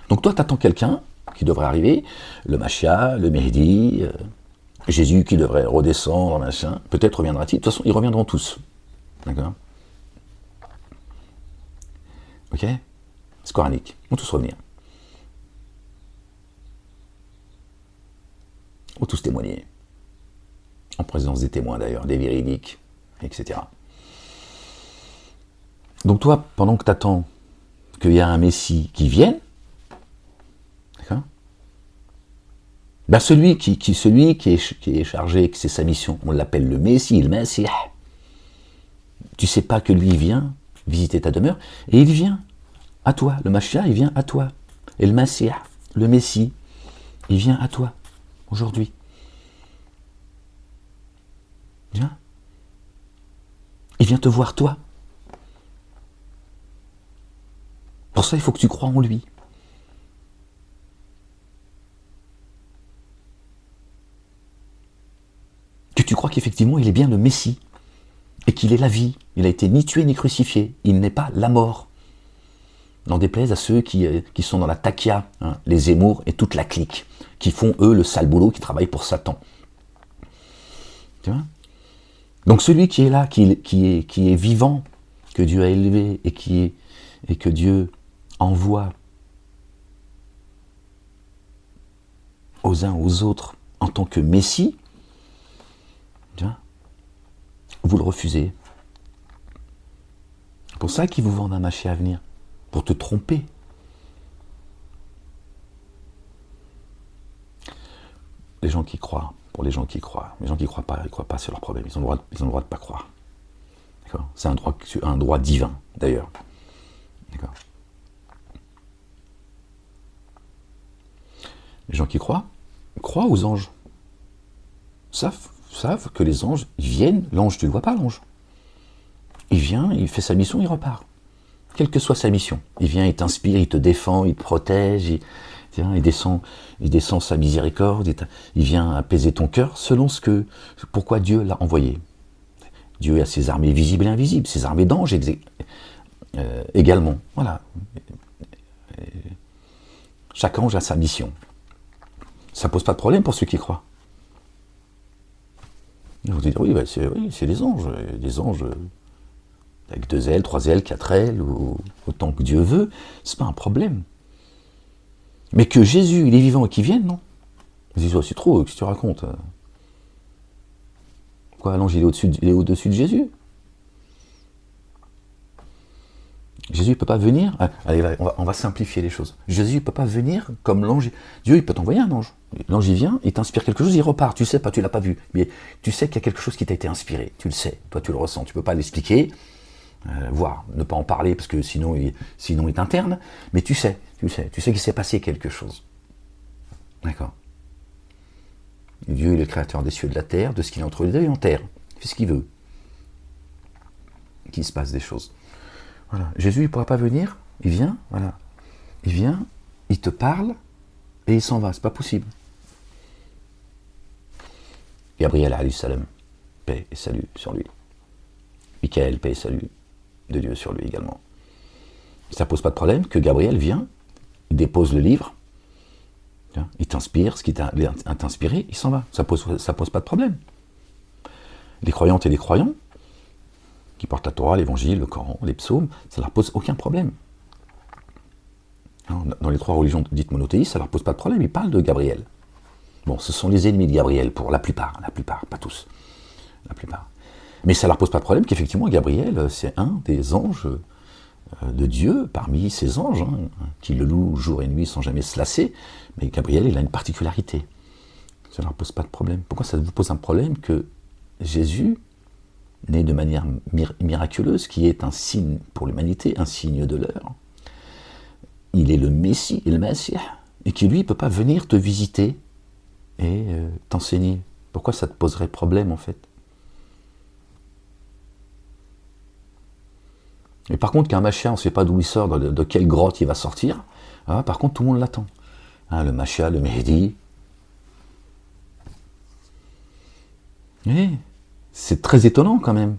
Donc toi, tu attends quelqu'un qui devrait arriver, le Mashiach, le Mehdi, Jésus qui devrait redescendre, machin. Peut-être reviendra-t-il. De toute façon, ils reviendront tous. D'accord? Ok? C'est coranique. Ils vont tous revenir. Ils vont tous témoigner. En présence des témoins d'ailleurs, des véridiques, etc. Donc toi, pendant que tu attends qu'il y a un Messie qui vienne, d'accord, ben celui qui est chargé, que c'est sa mission, on l'appelle le Messie, le Messie. Tu sais pas que lui vient visiter ta demeure, et il vient à toi. Le Mashiach, il vient à toi. Et le Messie, il vient à toi, aujourd'hui. Il vient te voir toi. Pour ça, il faut que tu crois en lui. Que tu crois qu'effectivement, il est bien le Messie. Et qu'il est la vie. Il a été ni tué ni crucifié. Il n'est pas la mort. N'en déplaise à ceux qui sont dans la takia, les Zemmour et toute la clique, qui font, eux, le sale boulot, qui travaillent pour Satan. Tu vois? Donc celui qui est là, qui est vivant, que Dieu a élevé, et que Dieu envoie aux uns aux autres en tant que Messie, tu vois, vous le refusez. pour ça qu'ils vous vendent un marché à venir, pour te tromper. Les gens qui croient, pour les gens qui croient pas, ils croient pas sur leurs problèmes, ils ont le droit de pas croire. D'accord ? C'est un droit divin, d'ailleurs. D'accord ? Les gens qui croient aux anges. Savent que les anges, ils viennent, l'ange, tu ne le vois pas, l'ange. Il vient, il fait sa mission, il repart. Quelle que soit sa mission. Il vient, il t'inspire, il te défend, il te protège, il descend sa miséricorde, il vient apaiser ton cœur selon pourquoi Dieu l'a envoyé. Dieu a ses armées visibles et invisibles, ses armées d'anges également. Voilà. Chaque ange a sa mission. Ça ne pose pas de problème pour ceux qui croient. Ils vont dire, oui, c'est des anges avec 2 ailes, 3 ailes, 4 ailes, ou autant que Dieu veut, c'est pas un problème. Mais que Jésus, il est vivant et qu'il vienne, non. Ils disent, c'est trop, qu'est-ce que tu racontes? Quoi, l'ange, il est au-dessus de Jésus? Jésus ne peut pas venir. Allez, on va simplifier les choses. Jésus ne peut pas venir comme l'ange. Dieu, il peut t'envoyer un ange. L'ange, il vient, il t'inspire quelque chose, il repart. Tu sais pas, tu l'as pas vu. Mais tu sais qu'il y a quelque chose qui t'a été inspiré. Tu le sais. Toi, tu le ressens. Tu ne peux pas l'expliquer, voire ne pas en parler parce que sinon il est interne. Mais tu sais qu'il s'est passé quelque chose. D'accord. Dieu est le créateur des cieux et de la terre, de ce qu'il est entre les deux et en terre. Il fait ce qu'il veut. Qu'il se passe des choses. Voilà. Jésus, il ne pourra pas venir, il vient, voilà. Il vient, il te parle, et il s'en va, c'est pas possible. Gabriel, alayhi salam, paix et salut sur lui. Michael, paix et salut de Dieu sur lui également. Ça ne pose pas de problème que Gabriel vient, il dépose le livre, il t'inspire, ce qui t'a inspiré, il s'en va. Ça pose pas de problème. Les croyantes et les croyants, qui portent la Torah, l'évangile, le Coran, les psaumes, ça ne leur pose aucun problème. Dans les 3 religions dites monothéistes, ça ne leur pose pas de problème, ils parlent de Gabriel. Bon, ce sont les ennemis de Gabriel, pour la plupart, pas tous, la plupart. Mais ça ne leur pose pas de problème qu'effectivement, Gabriel, c'est un des anges de Dieu, parmi ces anges, qui le louent jour et nuit sans jamais se lasser, mais Gabriel, il a une particularité. Ça ne leur pose pas de problème. Pourquoi ça vous pose un problème que Jésus, né de manière miraculeuse, qui est un signe pour l'humanité, un signe de l'heure. Il est le Messie, le Messie, et qui lui ne peut pas venir te visiter et t'enseigner. Pourquoi ça te poserait problème en fait? Et par contre, qu'un Machia, on ne sait pas d'où il sort, de quelle grotte il va sortir, par contre tout le monde l'attend. Le Machia, le Mehdi. C'est très étonnant quand même.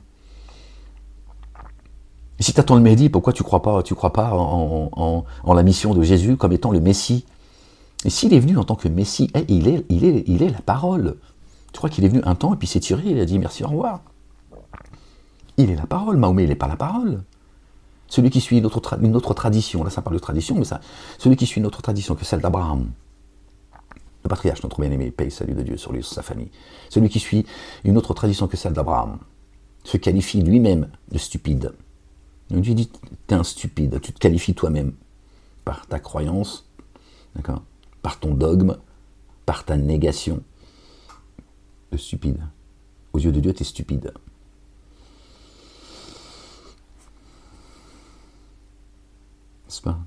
Et si tu attends le Mehdi, pourquoi tu crois pas en la mission de Jésus comme étant le Messie? Et s'il est venu en tant que Messie, il est la parole. Tu crois qu'il est venu un temps et puis s'est tiré, il a dit merci, au revoir. Il est la parole, Mahomet, il n'est pas la parole. Celui qui suit une autre tradition, là ça parle de tradition, mais celui qui suit une autre tradition que celle d'Abraham, le patriarche, notre bien-aimé, paix et salut de Dieu sur lui et sur sa famille. Celui qui suit une autre tradition que celle d'Abraham se qualifie lui-même de stupide. Donc Dieu dit, t'es un stupide, tu te qualifies toi-même par ta croyance, d'accord, par ton dogme, par ta négation de stupide. Aux yeux de Dieu, t'es stupide. N'est-ce pas?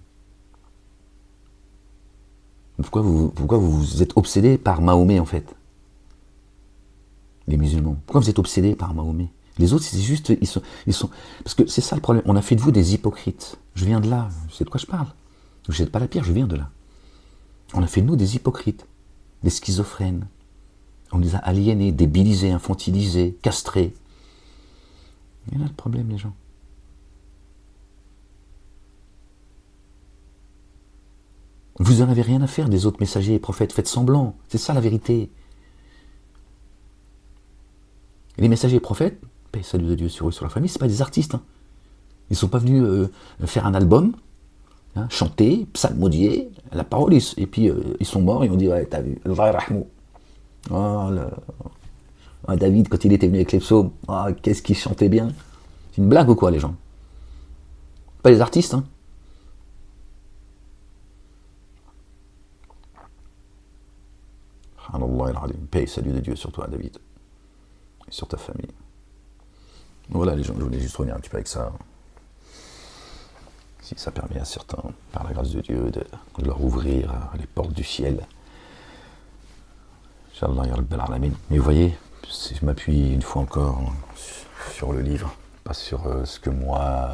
Pourquoi vous êtes obsédés par Mahomet en fait? Les musulmans. Pourquoi vous êtes obsédés par Mahomet? Les autres, c'est juste, ils sont. Parce que c'est ça le problème. On a fait de vous des hypocrites. Je viens de là. Je sais de quoi je parle. Je ne jette pas la pierre, je viens de là. On a fait de nous des hypocrites, des schizophrènes. On les a aliénés, débilisés, infantilisés, castrés. Il y en a le problème, les gens. Vous n'en avez rien à faire des autres messagers et prophètes, faites semblant, c'est ça la vérité. Les messagers et prophètes, paix et salut de Dieu sur eux, sur la famille, c'est pas des artistes. Ils ne sont pas venus faire un album, chanter, psalmodier, la parole, et puis ils sont morts et on dit, ouais, t'as vu, David, quand il était venu avec les psaumes, qu'est-ce qu'il chantait bien. C'est une blague ou quoi, les gens? Pas les artistes, hein. Paix et salut de Dieu sur toi, David. Et sur ta famille. Voilà les gens, je voulais juste revenir un petit peu avec ça. Si ça permet à certains, par la grâce de Dieu, de leur ouvrir les portes du ciel. Inch'Allah, ya Rabbal Alamin. Mais vous voyez, si je m'appuie une fois encore sur le livre, pas sur ce que moi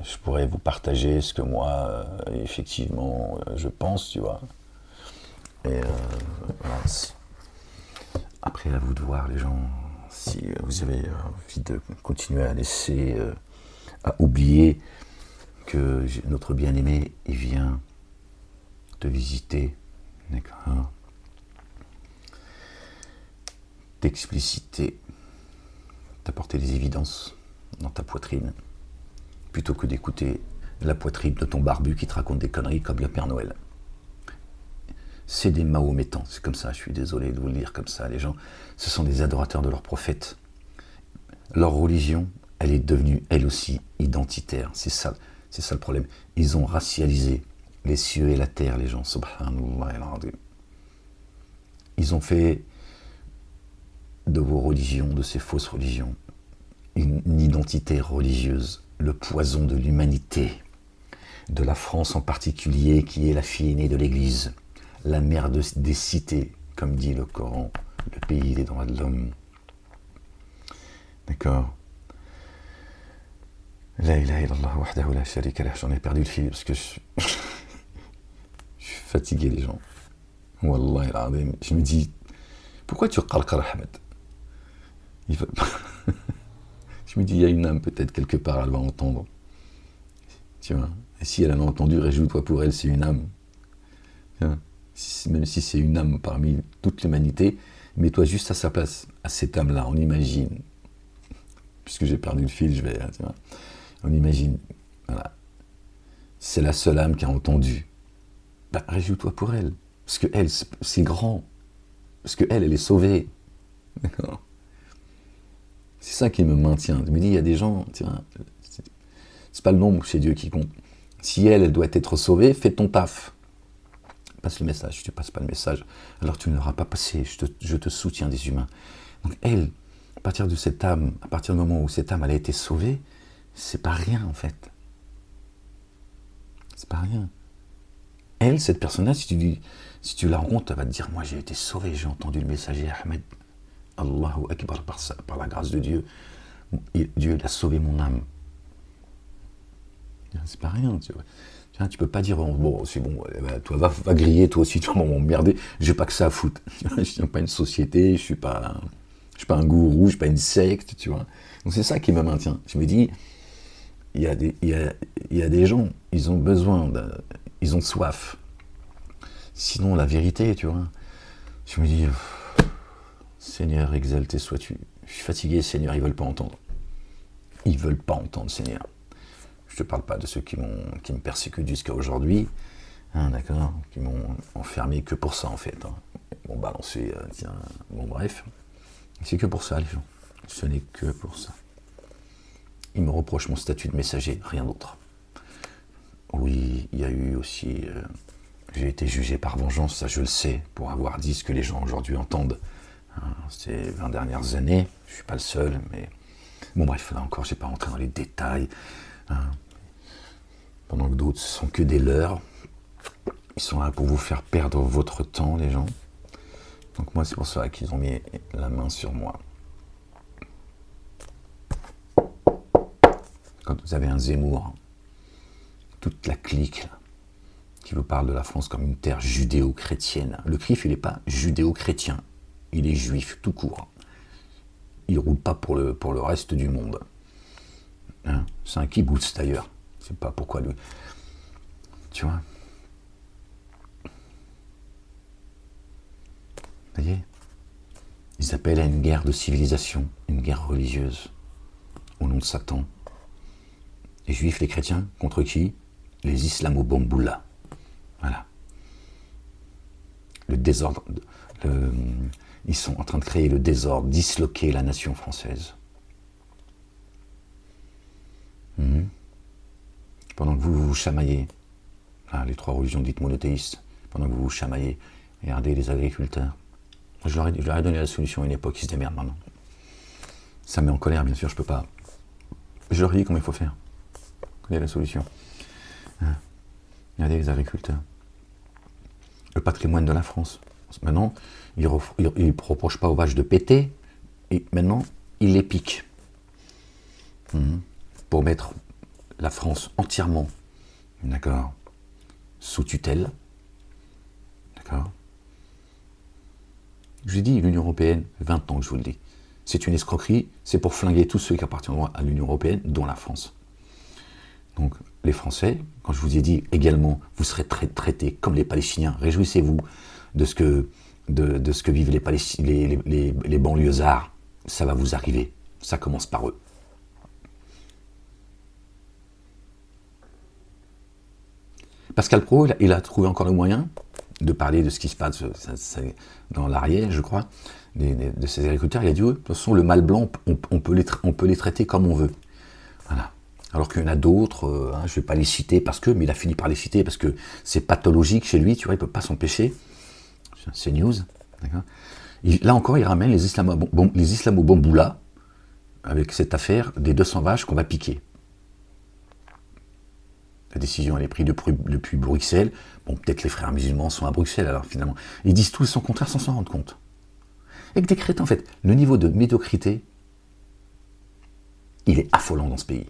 je pourrais vous partager, ce que moi effectivement je pense, tu vois. Et voilà. Après, à vous de voir, les gens, si vous avez envie de continuer à laisser, à oublier que notre bien-aimé, il vient te visiter, d'accord, t'expliciter, t'apporter des évidences dans ta poitrine, plutôt que d'écouter la poitrine de ton barbu qui te raconte des conneries comme le Père Noël. C'est des mahométans, c'est comme ça, je suis désolé de vous le dire comme ça, les gens, ce sont des adorateurs de leur prophète. Leur religion, elle est devenue, elle aussi, identitaire, c'est ça le problème. Ils ont racialisé les cieux et la terre, les gens, subhanallah el-azim. Ils ont fait de vos religions, de ces fausses religions, une identité religieuse, le poison de l'humanité, de la France en particulier, qui est la fille aînée de l'Église. La mère des cités, comme dit le Coran, le pays des droits de l'homme. D'accord. La ilaha illallah wahdahu la sharika lah. J'en ai perdu le fil parce que je suis fatigué, les gens. Wallah al-azim. Je me dis, pourquoi tu qarqar, Ahmed? Je me dis, il y a une âme peut-être quelque part, elle va entendre. Tu vois. Et si elle en a entendu, réjouis-toi pour elle, c'est une âme. Tu vois. Même si c'est une âme parmi toute l'humanité, mets-toi juste à sa place, à cette âme-là, on imagine. Puisque j'ai perdu le fil, je vais... Tu vois, on imagine, voilà. C'est la seule âme qui a entendu. Bah, réjouis-toi pour elle. Parce que elle, c'est grand. Parce que elle est sauvée. D'accord. C'est ça qui me maintient. Je me dis, il y a des gens, tiens, c'est pas le nombre chez Dieu qui compte. Si elle doit être sauvée, fais ton taf. Passe le message. Si tu passes pas le message, alors tu ne l'auras pas passé. Je te soutiens des humains. Donc elle, à partir de cette âme, à partir du moment où cette âme elle a été sauvée, c'est pas rien en fait. C'est pas rien. Elle, cette personne-là, si tu la rencontres, elle va te dire, moi j'ai été sauvé, j'ai entendu le messager Ahmed. Allahu Akbar, par la grâce de Dieu. Dieu il a sauvé mon âme. C'est pas rien, tu vois. Tu peux pas dire, bon, c'est bon, toi, va griller, toi aussi, tu vas m'emmerder, j'ai pas que ça à foutre. Je suis pas une société, je suis pas un gourou, je suis pas une secte, tu vois. Donc c'est ça qui me maintient. Je me dis, il y a des gens, ils ont besoin, ils ont soif. Sinon, la vérité, tu vois, je me dis, Seigneur, exalté sois-tu. Je suis fatigué, Seigneur, ils veulent pas entendre. Ils veulent pas entendre, Seigneur. Je te parle pas de ceux qui me persécutent jusqu'à aujourd'hui, hein, d'accord, qui m'ont enfermé que pour ça en fait. Hein. Ils m'ont balancé, tiens, bon bref. C'est que pour ça les gens. Ce n'est que pour ça. Ils me reprochent mon statut de messager, rien d'autre. Oui, il y a eu aussi... j'ai été jugé par vengeance, ça je le sais, pour avoir dit ce que les gens aujourd'hui entendent. Hein, ces 20 dernières années, je suis pas le seul, mais... Bon bref, là encore, je n'ai pas rentré dans les détails. Hein. Pendant que d'autres, ce sont que des leurs. Ils sont là pour vous faire perdre votre temps, les gens. Donc moi, c'est pour ça qu'ils ont mis la main sur moi. Quand vous avez un Zemmour, toute la clique là, qui vous parle de la France comme une terre judéo-chrétienne. Le CRIF, il n'est pas judéo-chrétien. Il est juif tout court. Il ne roule pas pour le reste du monde. Hein, c'est un kibboutz d'ailleurs. Je ne sais pas pourquoi lui. Tu vois. Vous voyez, ils appellent à une guerre de civilisation, une guerre religieuse, au nom de Satan. Les juifs, les chrétiens, contre qui? Les islamo-bamboulas. Voilà. Le désordre. Ils sont en train de créer le désordre, disloquer la nation française. pendant que vous vous chamaillez, là, les 3 religions dites monothéistes, pendant que vous vous chamaillez, regardez les agriculteurs. Je leur ai donné la solution à une époque, ils se démerdent maintenant. Ça me met en colère, bien sûr, je peux pas. Je leur ai dit comment il faut faire. Quelle est la solution? Regardez les agriculteurs. Le patrimoine de la France. Maintenant, ils ne reprochent pas aux vaches de péter, et maintenant, ils les piquent. Pour mettre la France entièrement, d'accord, sous tutelle. D'accord. Je vous ai dit, l'Union Européenne, 20 ans que je vous le dis. C'est une escroquerie, c'est pour flinguer tous ceux qui appartiendront à l'Union Européenne, dont la France. Donc, les Français, quand je vous ai dit également, vous serez traités comme les Palestiniens, réjouissez-vous de ce que vivent les banlieusards, ça va vous arriver. Ça commence par eux. Pascal Praud, il a trouvé encore le moyen de parler de ce qui se passe dans l'Ariège, je crois, de ces agriculteurs. Il a dit, de toute façon, le mâle blanc, on peut les traiter comme on veut. Voilà. Alors qu'il y en a d'autres, je ne vais pas les citer mais il a fini par les citer parce que c'est pathologique chez lui, tu vois, il ne peut pas s'empêcher. C'est news. Là encore, il ramène les islamo-bamboulas avec cette affaire des 200 vaches qu'on va piquer. La décision, elle est prise depuis Bruxelles. Bon, peut-être les frères musulmans sont à Bruxelles, alors finalement. Ils disent tout et son contraire sans s'en rendre compte. Et que des crétins, en fait, le niveau de médiocrité, il est affolant dans ce pays.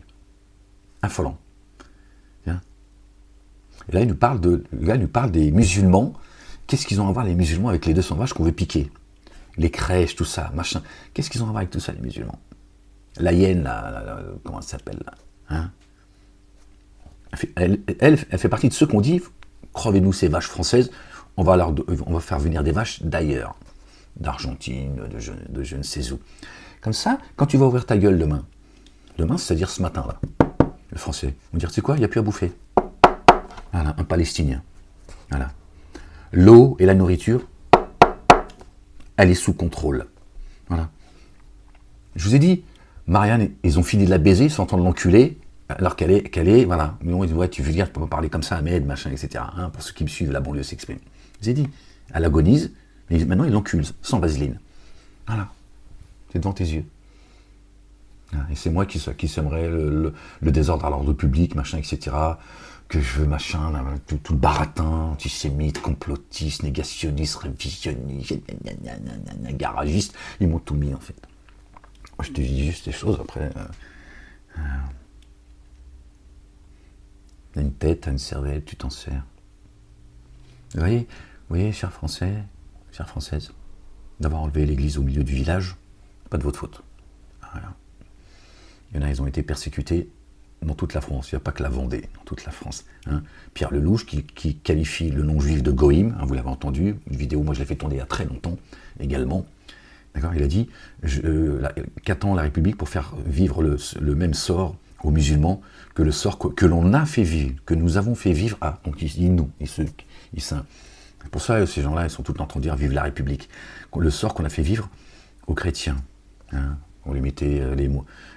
Affolant. Et là, il nous parle des musulmans. Qu'est-ce qu'ils ont à voir, les musulmans, avec les 200 vaches qu'on veut piquer? Les crèches, tout ça, machin. Qu'est-ce qu'ils ont à voir avec tout ça, les musulmans? La hyène, comment elle s'appelle, là, elle fait partie de ceux qu'on dit, crevez-nous ces vaches françaises, on va faire venir des vaches d'ailleurs, d'Argentine, de je ne sais où. Comme ça, quand tu vas ouvrir ta gueule demain, c'est-à-dire ce matin-là, le français, on va dire, tu sais quoi, il n'y a plus à bouffer. Voilà, un Palestinien. Voilà. L'eau et la nourriture, elle est sous contrôle. Voilà. Je vous ai dit, Marianne, ils ont fini de la baiser, ils sont en train de l'enculer, alors qu'elle est, voilà. Ils disent, ouais, tu veux dire, tu peux pas parler comme ça, Ahmed, machin, etc. Pour ceux qui me suivent, la banlieue s'exprime. Je vous ai dit, elle agonise, mais maintenant ils l'enculent, sans vaseline. Voilà. C'est devant tes yeux. Et c'est moi qui sèmerais le désordre à l'ordre public, machin, etc. Que je veux, machin, tout le baratin, antisémite, complotiste, négationniste, révisionniste, garagiste, ils m'ont tout mis, en fait. Moi, je te dis juste les choses, après... T'as une tête, t'as une cervelle, tu t'en sers. Vous voyez, chers Français, chères Françaises, d'avoir enlevé l'église au milieu du village, pas de votre faute. Voilà. Il y en a, ils ont été persécutés dans toute la France. Il n'y a pas que la Vendée, dans toute la France. Pierre Lelouch, qui qualifie le non-juif de goïm, vous l'avez entendu, une vidéo, moi je l'ai fait tourner il y a très longtemps, également. D'accord, il a dit, qu'attend la République pour faire vivre le même sort aux musulmans que le sort que l'on a fait vivre, que nous avons fait vivre à. Donc il dit nous, pour ça, ces gens-là, ils sont tout le temps en train de dire vive la République. Le sort qu'on a fait vivre aux chrétiens. On les mettait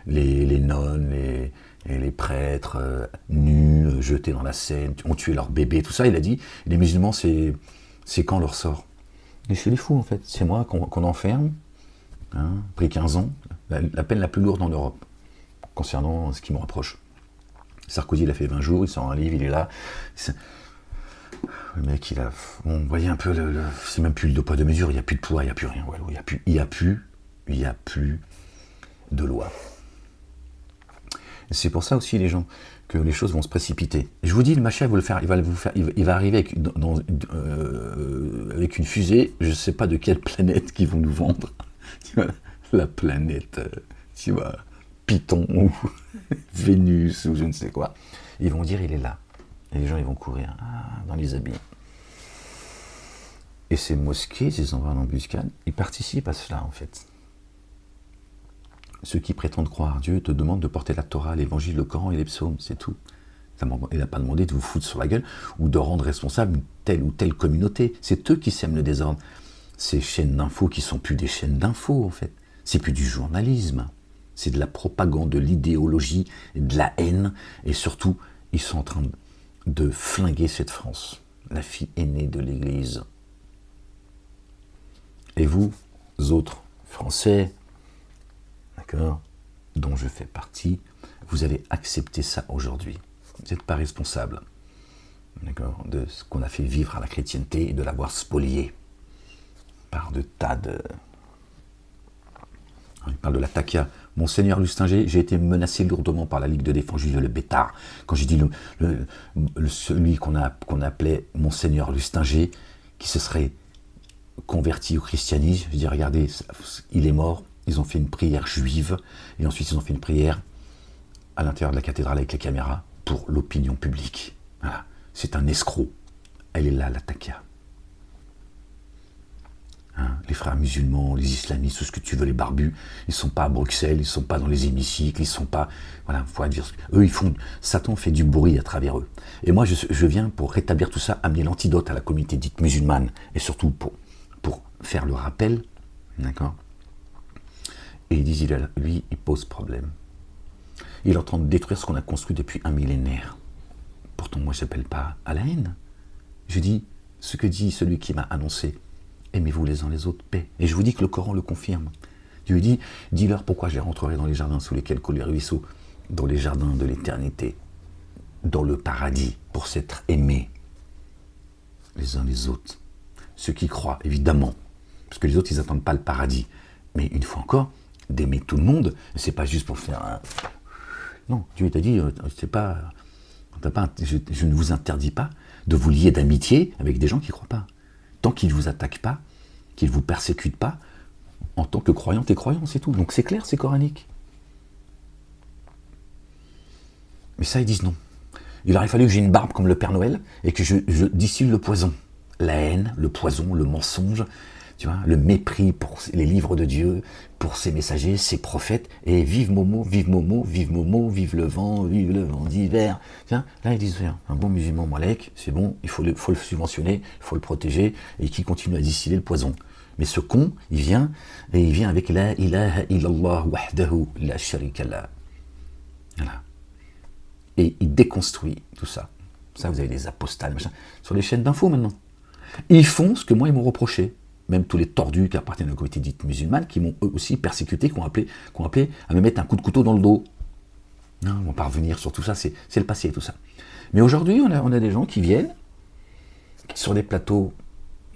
les nonnes, les prêtres nus, jetés dans la Seine, on tuait leurs bébés, tout ça. Il a dit, les musulmans, c'est quand leur sort? Et c'est les fous, en fait. C'est moi qu'on enferme, après 15 ans, la peine la plus lourde en Europe, concernant ce qui me reproche. Sarkozy, il a fait 20 jours, il sort un livre, il est là. Le mec, vous voyez un peu, c'est même plus le poids de mesure, il n'y a plus de poids, il n'y a plus rien. Il n'y a plus de loi. Et c'est pour ça aussi, les gens, que les choses vont se précipiter. Je vous dis, le machin, il va arriver avec une fusée, je ne sais pas de quelle planète qu'ils vont nous vendre. Tu vois, la planète, tu vois, Python ou Vénus ou je ne sais quoi. Ils vont dire, il est là. Et les gens, ils vont courir dans les habits. Et ces mosquées, ces endroits d'embuscade, ils participent à cela, en fait. Ceux qui prétendent croire à Dieu te demandent de porter la Torah, l'évangile, le Coran et les psaumes, c'est tout. Il n'a pas demandé de vous foutre sur la gueule ou de rendre responsable telle ou telle communauté. C'est eux qui sèment le désordre. Ces chaînes d'infos qui sont plus des chaînes d'infos, en fait. C'est plus du journalisme. C'est de la propagande, de l'idéologie, de la haine et surtout ils sont en train de flinguer cette France, la fille aînée de l'Église. Et vous, autres Français, d'accord, dont je fais partie, vous avez accepté ça aujourd'hui. Vous n'êtes pas responsable, d'accord, de ce qu'on a fait vivre à la chrétienté et de l'avoir spolié par de tas de... Il parle de la takia. Monseigneur Lustinger, j'ai été menacé lourdement par la Ligue de défense juive, le Bétard. Quand j'ai dit celui qu'on appelait Monseigneur Lustinger, qui se serait converti au christianisme, je dis regardez, il est mort, ils ont fait une prière juive, et ensuite ils ont fait une prière à l'intérieur de la cathédrale avec les caméras pour l'opinion publique. Voilà. C'est un escroc. Elle est là, la takia. Hein, les frères musulmans, les islamistes, tout ce que tu veux, les barbus, ils ne sont pas à Bruxelles, ils ne sont pas dans les hémicycles, ils ne sont pas... Voilà, faut dire... Eux, ils font... Satan fait du bruit à travers eux. Et moi, je viens pour rétablir tout ça, amener l'antidote à la communauté dite musulmane, et surtout pour faire le rappel, d'accord. Et ils disent, lui, il pose problème. Il est en train de détruire ce qu'on a construit depuis un millénaire. Pourtant, moi, je n'appelle pas à la haine. Je dis ce que dit celui qui m'a annoncé. Aimez-vous les uns les autres, paix. Et je vous dis que le Coran le confirme. Dieu dit, dis-leur pourquoi je les rentrerai dans les jardins sous lesquels coulent les ruisseaux, dans les jardins de l'éternité, dans le paradis, pour s'être aimés les uns les autres. Ceux qui croient, évidemment, parce que les autres, ils n'attendent pas le paradis. Mais une fois encore, d'aimer tout le monde, c'est pas juste pour faire un... Non, Dieu t'a dit, c'est pas... je ne vous interdis pas de vous lier d'amitié avec des gens qui ne croient pas. Tant qu'ils ne vous attaquent pas, qu'ils ne vous persécutent pas, en tant que croyante et croyant, c'est tout. Donc c'est clair, c'est coranique. Mais ça, ils disent non. Il aurait fallu que j'ai une barbe comme le Père Noël et que je distille le poison. La haine, le poison, le mensonge, tu vois, le mépris pour les livres de Dieu, pour ses messagers, ses prophètes, et vive Momo, vive Momo, vive Momo, vive le vent d'hiver. Tiens, là ils disent, un bon musulman Malek, c'est bon, il faut le subventionner, il faut le protéger, et qui continue à distiller le poison. Mais ce con, il vient avec la ilaha illallah wahdahu la sharika lah. Voilà. Et il déconstruit tout ça. Ça, vous avez des apostales, machin, sur les chaînes d'infos maintenant. Ils font ce que moi ils m'ont reproché. Même tous les tordus qui appartiennent à la communauté dite musulmane, qui m'ont eux aussi persécuté, qui ont appelé à me mettre un coup de couteau dans le dos. Non, on va pas revenir sur tout ça, c'est le passé tout ça. Mais aujourd'hui, on a des gens qui viennent sur des plateaux,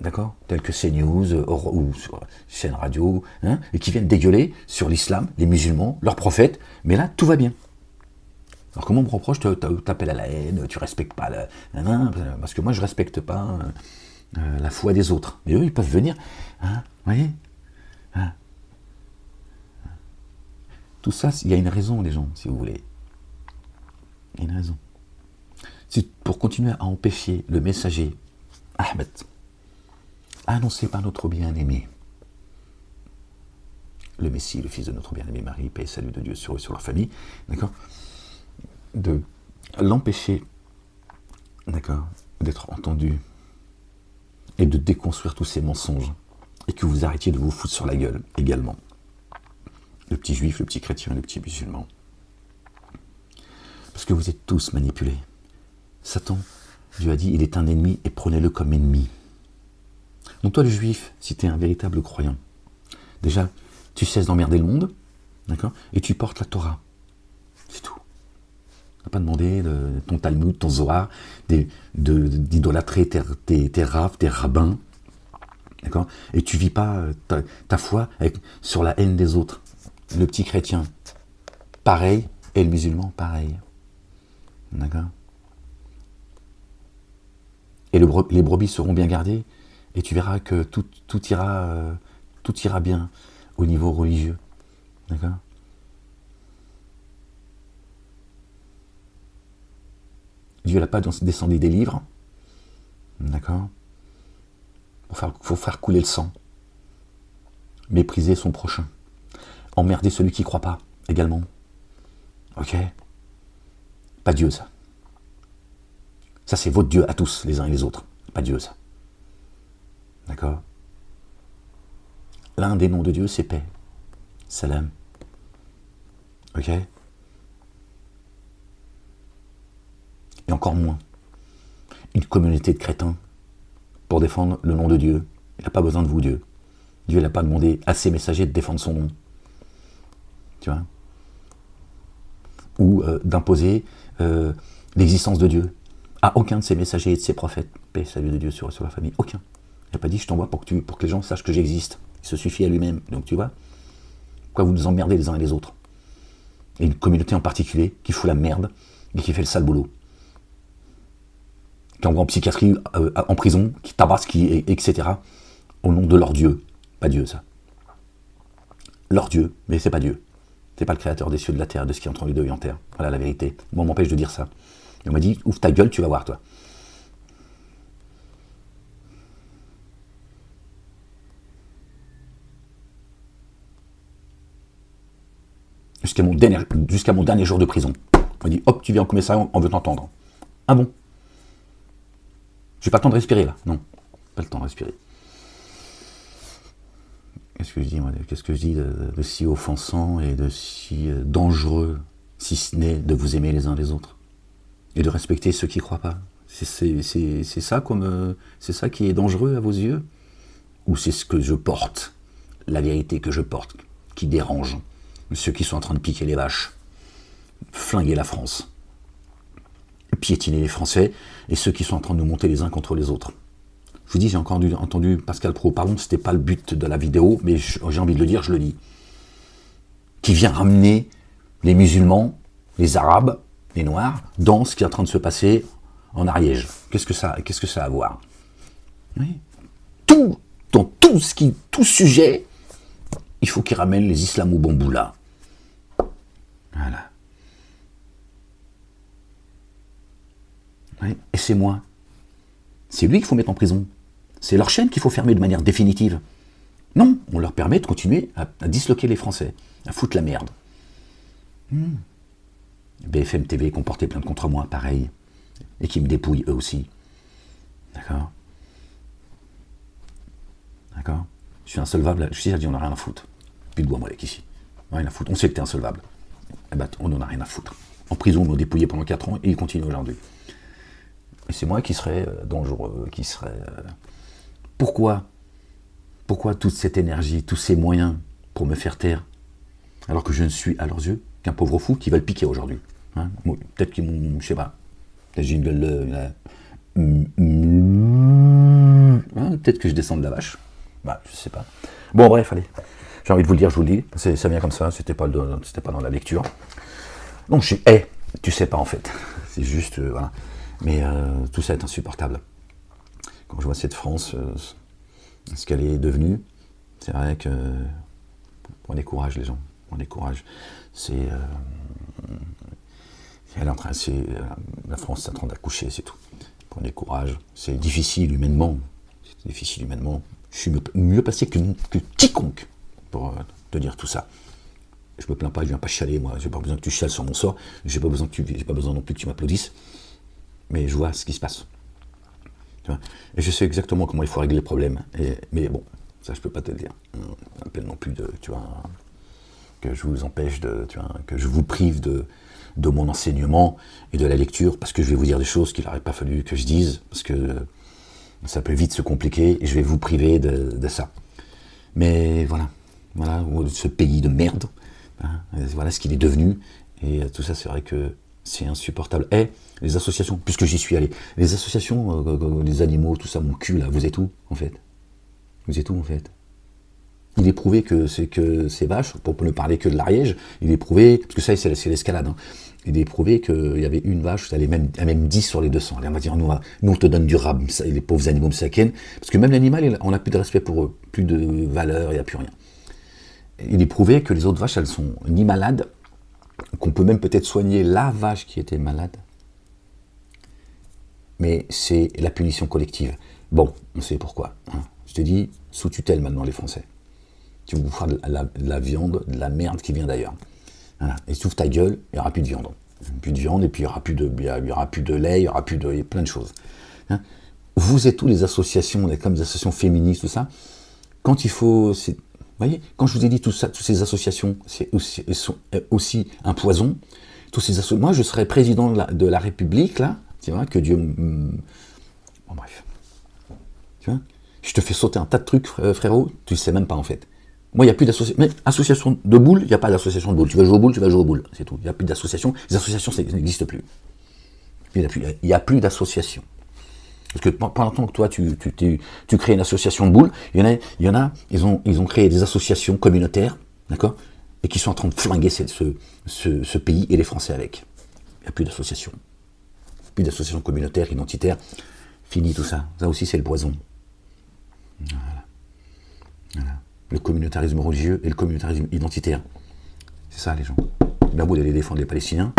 d'accord, tels que CNews ou sur chaîne radio, hein, et qui viennent dégueuler sur l'islam, les musulmans, leurs prophètes, mais là, tout va bien. Alors comment on me reproche, tu t'appelles à la haine, tu respectes pas la... Parce que moi, je respecte pas... la foi des autres. Mais eux, ils peuvent venir. Hein, vous voyez, hein. Tout ça, il y a une raison, les gens, si vous voulez. Il y a une raison. C'est pour continuer à empêcher le messager, Ahmed, annoncé par notre bien-aimé, le Messie, le fils de notre bien-aimé Marie, paix et salut de Dieu sur eux, sur leur famille, d'accord, de l'empêcher, d'accord, d'être entendu, et de déconstruire tous ces mensonges, et que vous arrêtiez de vous foutre sur la gueule également. Le petit juif, le petit chrétien, le petit musulman. Parce que vous êtes tous manipulés. Satan, Dieu a dit, il est un ennemi et prenez-le comme ennemi. Donc toi le juif, si tu es un véritable croyant, déjà, tu cesses d'emmerder le monde, d'accord, et tu portes la Torah. C'est tout. Tu n'as pas demandé ton Talmud, ton Zohar, d'idolâtrer tes raves, tes rabbins, d'accord, et tu vis pas ta foi sur la haine des autres. Le petit chrétien, pareil, et le musulman, pareil. D'accord. Et les brebis seront bien gardées, et tu verras que tout ira bien au niveau religieux. D'accord. Dieu n'a pas descendu des livres, d'accord, pour faire couler le sang, mépriser son prochain, emmerder celui qui ne croit pas, également. Ok. Pas Dieu, ça. Ça, c'est votre Dieu à tous, les uns et les autres. Pas Dieu, ça. D'accord. L'un des noms de Dieu, c'est paix. Salam. Ok. et encore moins une communauté de crétins pour défendre le nom de Dieu. Il n'a pas besoin de vous, Dieu. Dieu n'a pas demandé à ses messagers de défendre son nom. Tu vois? Ou d'imposer l'existence de Dieu à aucun de ses messagers et de ses prophètes. Paix et salut de Dieu sur la famille. Aucun. Il n'a pas dit je t'envoie pour que les gens sachent que j'existe. Il se suffit à lui-même. Donc tu vois, pourquoi vous nous emmerdez les uns et les autres? Et une communauté en particulier qui fout la merde et qui fait le sale boulot. Qui envoie en psychiatrie, en prison, qui tabasse, etc. Au nom de leur Dieu. Pas Dieu, ça. Leur Dieu, mais c'est pas Dieu. C'est pas le créateur des cieux, de la terre, de ce qui est entre les deux et en terre. Voilà la vérité. Moi, on m'empêche de dire ça. Et on m'a dit, ouvre ta gueule, tu vas voir, toi. Jusqu'à mon dernier jour de prison. On m'a dit, hop, tu viens au commissariat, on veut t'entendre. Ah bon? J'ai pas le temps de respirer, là. Non, pas le temps de respirer. Qu'est-ce que je dis, moi? Qu'est-ce que je dis de si offensant et de si dangereux, si ce n'est de vous aimer les uns les autres et de respecter ceux qui ne croient pas? C'est ça c'est ça qui est dangereux à vos yeux? Ou c'est ce que je porte, la vérité que je porte, qui dérange ceux qui sont en train de piquer les vaches, flinguer la France, piétiner les Français et ceux qui sont en train de nous monter les uns contre les autres? Je vous dis, j'ai encore entendu Pascal Praud, pardon, c'était pas le but de la vidéo, mais j'ai envie de le dire, je le dis. Qui vient ramener les musulmans, les arabes, les noirs, dans ce qui est en train de se passer en Ariège. Qu'est-ce que ça a à voir? Oui. Dans tout sujet, il faut qu'il ramène les islamo-bamboulas. Voilà. Oui. Et c'est moi. C'est lui qu'il faut mettre en prison. C'est leur chaîne qu'il faut fermer de manière définitive. Non, on leur permet de continuer à disloquer les Français, à foutre la merde. BFM TV qui ont porté plainte contre moi, pareil. Et qui me dépouillent eux aussi. D'accord? D'accord? Je suis insolvable. Je suis dit, on n'a rien à foutre. Plus de bois molek ici. Rien à foutre. On sait que t'es insolvable. Eh ben, on n'en a rien à foutre. En prison, on m'a dépouillé pendant 4 ans et il continue aujourd'hui. Et c'est moi qui serais dangereux, qui serais... Pourquoi toute cette énergie, tous ces moyens pour me faire taire, alors que je ne suis, à leurs yeux, qu'un pauvre fou qui va le piquer aujourd'hui? Hein? Peut-être qu'ils m'ont... Je sais pas. Peut-être j'ai une gueule... peut-être que je descends de la vache. Bah, je sais pas. Bon, bref, allez. J'ai envie de vous le dire, je vous le dis. Ça vient comme ça, c'était pas dans la lecture. Donc, tu sais pas, en fait. C'est juste... voilà. Mais tout ça est insupportable. Quand je vois cette France, ce qu'elle est devenue, c'est vrai que... Prenez courage, les gens. Prenez courage. La France est en train d'accoucher, c'est tout. Prenez courage. C'est difficile humainement. Je suis mieux placé que quiconque pour te dire tout ça. Je me plains pas, je viens pas chialer, moi. J'ai pas besoin que tu chiales sur mon sort. J'ai pas besoin non plus que tu m'applaudisses. Mais je vois ce qui se passe. Et je sais exactement comment il faut régler le problème. Mais bon, ça je peux pas te le dire. Ça m'appelle non plus que je vous empêche que je vous prive de mon enseignement et de la lecture, parce que je vais vous dire des choses qu'il n'aurait pas fallu que je dise, parce que ça peut vite se compliquer, et je vais vous priver de ça. Mais voilà, ce pays de merde, hein, voilà ce qu'il est devenu, et tout ça, c'est vrai que c'est insupportable. Et les associations, puisque j'y suis allé, les associations, les animaux, tout ça, mon cul là, vous êtes où en fait? Vous êtes où en fait? Il est prouvé que ces vaches, pour ne parler que de l'Ariège, il est prouvé, parce que ça c'est l'escalade, hein, il est prouvé qu'il y avait une vache, ça allait même 10 sur les 200. Allez, on va dire, nous on te donne du rab, les pauvres animaux msaken, parce que même l'animal, on n'a plus de respect pour eux, plus de valeur, il n'y a plus rien. Il est prouvé que les autres vaches, elles sont ni malades, qu'on peut même peut-être soigner la vache qui était malade, mais c'est la punition collective. Bon, on sait pourquoi. Hein. Je te dis, sous tutelle maintenant les Français. Tu vous feras de la viande, de la merde qui vient d'ailleurs. Voilà. Et s'ouvre ta gueule, il n'y aura plus de viande. Plus de viande, et puis il n'y aura plus de lait, il n'y aura plus de plein de choses. Hein. Vous êtes tous les associations, comme les associations féministes, tout ça, quand il faut... Vous voyez, quand je vous ai dit tout ça, toutes ces associations sont aussi un poison. Moi, je serais président de la République, là, Tu vois, que Dieu... Bon, bref. Tu vois, je te fais sauter un tas de trucs, frérot, tu ne sais même pas, en fait. Moi, il n'y a plus d'association. Mais association de boules, il n'y a pas d'association de boules. Tu vas jouer aux boules, tu vas jouer aux boules. C'est tout. Il n'y a plus d'association. Les associations, ça n'existe plus. Il n'y a plus d'association. Parce que pendant que toi, tu crées une association de boules, il y en a, ils ont créé des associations communautaires, d'accord, et qui sont en train de flinguer ce pays et les Français avec. Il n'y a plus d'association. Plus d'associations communautaires, identitaires. Fini tout ça. Ça aussi, c'est le poison. Voilà. Le communautarisme religieux et le communautarisme identitaire. C'est ça, les gens. Bien beau d'aller défendre les Palestiniens.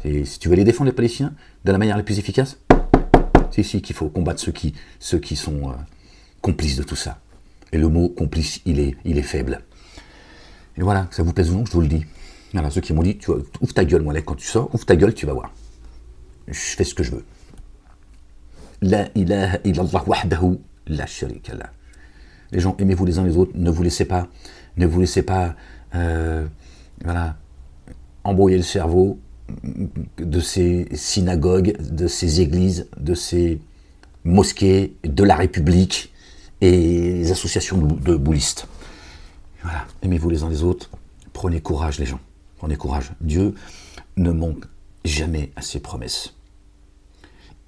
Et si tu veux les défendre, les Palestiniens, de la manière la plus efficace, c'est ici qu'il faut combattre ceux qui sont complices de tout ça. Et le mot complice, il est faible. Et voilà, que ça vous plaise ou non, je vous le dis. Voilà, ceux qui m'ont dit, tu vois, ouvre ta gueule, moi, là, quand tu sors, ouvre ta gueule, tu vas voir. Je fais ce que je veux. La ilaha illallah wahdahu la sharika lah. Les gens, aimez-vous les uns les autres, ne vous laissez pas voilà, embrouiller le cerveau de ces synagogues, de ces églises, de ces mosquées, de la République et les associations de boulistes. Voilà, aimez-vous les uns les autres, prenez courage les gens, prenez courage. Dieu ne manque jamais à ses promesses.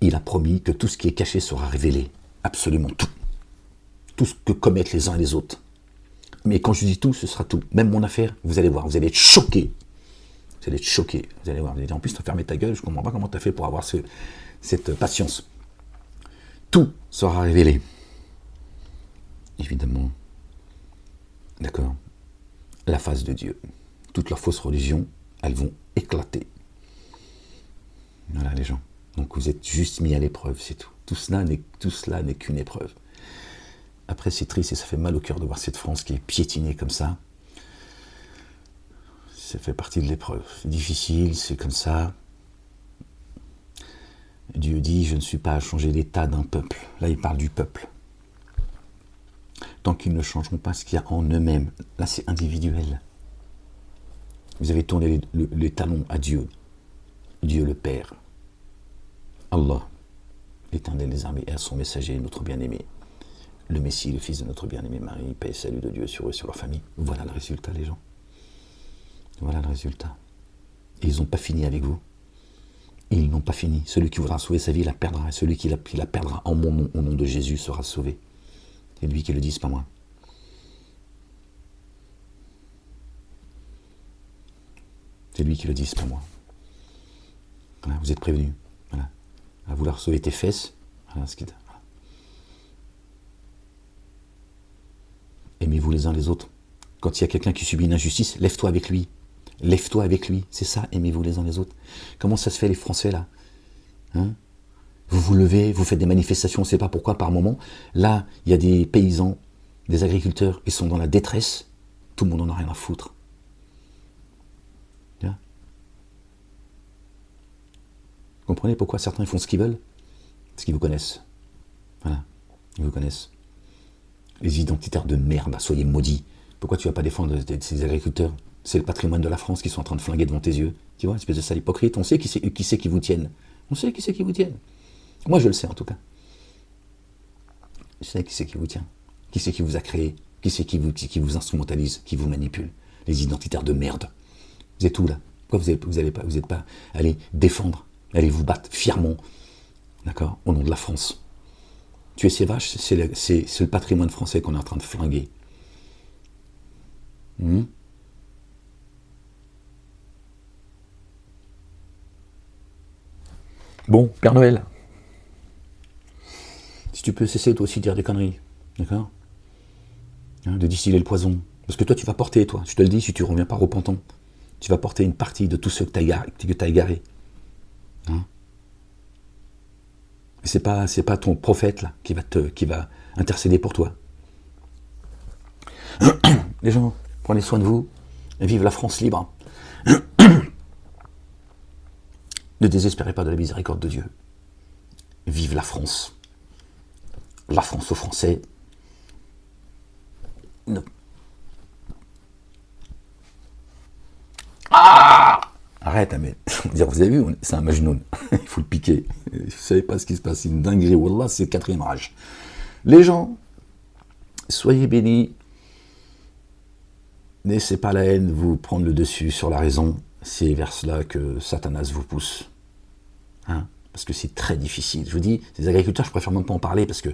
Il a promis que tout ce qui est caché sera révélé, absolument tout. Tout ce que commettent les uns et les autres. Mais quand je dis tout, ce sera tout. Même mon affaire, vous allez voir, vous allez être choqués. Vous allez être choqués, vous allez voir. Vous allez dire, en plus, tu as fermé ta gueule, je ne comprends pas comment tu as fait pour avoir cette patience. Tout sera révélé. Évidemment. D'accord. La face de Dieu. Toutes leurs fausses religions, elles vont éclater. Voilà les gens. Donc vous êtes juste mis à l'épreuve, c'est tout. Tout cela n'est qu'une épreuve. Après, c'est triste et ça fait mal au cœur de voir cette France qui est piétinée comme ça. Ça fait partie de l'épreuve. C'est difficile, c'est comme ça. Dieu dit, je ne suis pas à changer l'état d'un peuple. Là, il parle du peuple. Tant qu'ils ne changeront pas ce qu'il y a en eux-mêmes. Là, c'est individuel. Vous avez tourné les talons à Dieu. Dieu le Père. Allah, l'Éternel des armées, et à son messager, notre bien-aimé. Le Messie, le fils de notre bien-aimé Marie, paix et salut de Dieu sur eux et sur leur famille. Voilà le résultat, les gens. Voilà le résultat. Et ils n'ont pas fini avec vous. Ils n'ont pas fini. Celui qui voudra sauver sa vie la perdra. Et celui qui la perdra en mon nom, au nom de Jésus, sera sauvé. C'est lui qui le dit, c'est pas moi. C'est lui qui le dit, c'est pas moi. Voilà, vous êtes prévenus. Voilà. À vouloir sauver tes fesses. Voilà ce qu'il dit. Voilà. Aimez-vous les uns les autres. Quand il y a quelqu'un qui subit une injustice, lève-toi avec lui. Lève-toi avec lui. C'est ça, aimez-vous les uns les autres. Comment ça se fait les Français là, hein? Vous vous levez, vous faites des manifestations, on ne sait pas pourquoi par moment. Là, il y a des paysans, des agriculteurs, ils sont dans la détresse. Tout le monde n'en a rien à foutre. Vous comprenez pourquoi certains font ce qu'ils veulent? Parce qu'ils vous connaissent. Voilà, ils vous connaissent. Les identitaires de merde, soyez maudits. Pourquoi tu ne vas pas défendre ces agriculteurs? C'est le patrimoine de la France qu'ils sont en train de flinguer devant tes yeux. Tu vois, espèce de sale hypocrite. On sait qui c'est qui vous tiennent. On sait qui c'est qui vous tiennent. Moi, je le sais en tout cas. Je sais qui c'est qui vous tient. Qui c'est qui vous a créé. Qui c'est qui vous instrumentalise, qui vous manipule. Les identitaires de merde. Vous êtes où là? Pourquoi vous n'êtes pas allez défendre, allez vous battre fièrement, d'accord, au nom de la France. Tuer ces vaches, c'est le patrimoine français qu'on est en train de flinguer. Bon, Père Noël, si tu peux cesser toi aussi de dire des conneries, d'accord, hein, de distiller le poison. Parce que toi, tu vas porter, toi, je te le dis, si tu ne reviens pas repentant, tu vas porter une partie de tous ceux que tu as égarés. Hein. C'est pas ton prophète là qui va intercéder pour toi. Les gens, prenez soin de vous, et vive la France libre. Ne désespérez pas de la miséricorde de Dieu. Vive la France. La France aux Français. Non. Ah, arrête, Ahmed. Dire, vous avez vu, c'est un Majnoun. Il faut le piquer. Vous ne savez pas ce qui se passe, c'est une dinguerie. Wallah, c'est le 4e âge. Les gens, soyez bénis. Laissez pas la haine vous prendre le dessus sur la raison. C'est vers cela que Satanas vous pousse. Hein? Parce que c'est très difficile. Je vous dis, les agriculteurs, je préfère même pas en parler parce que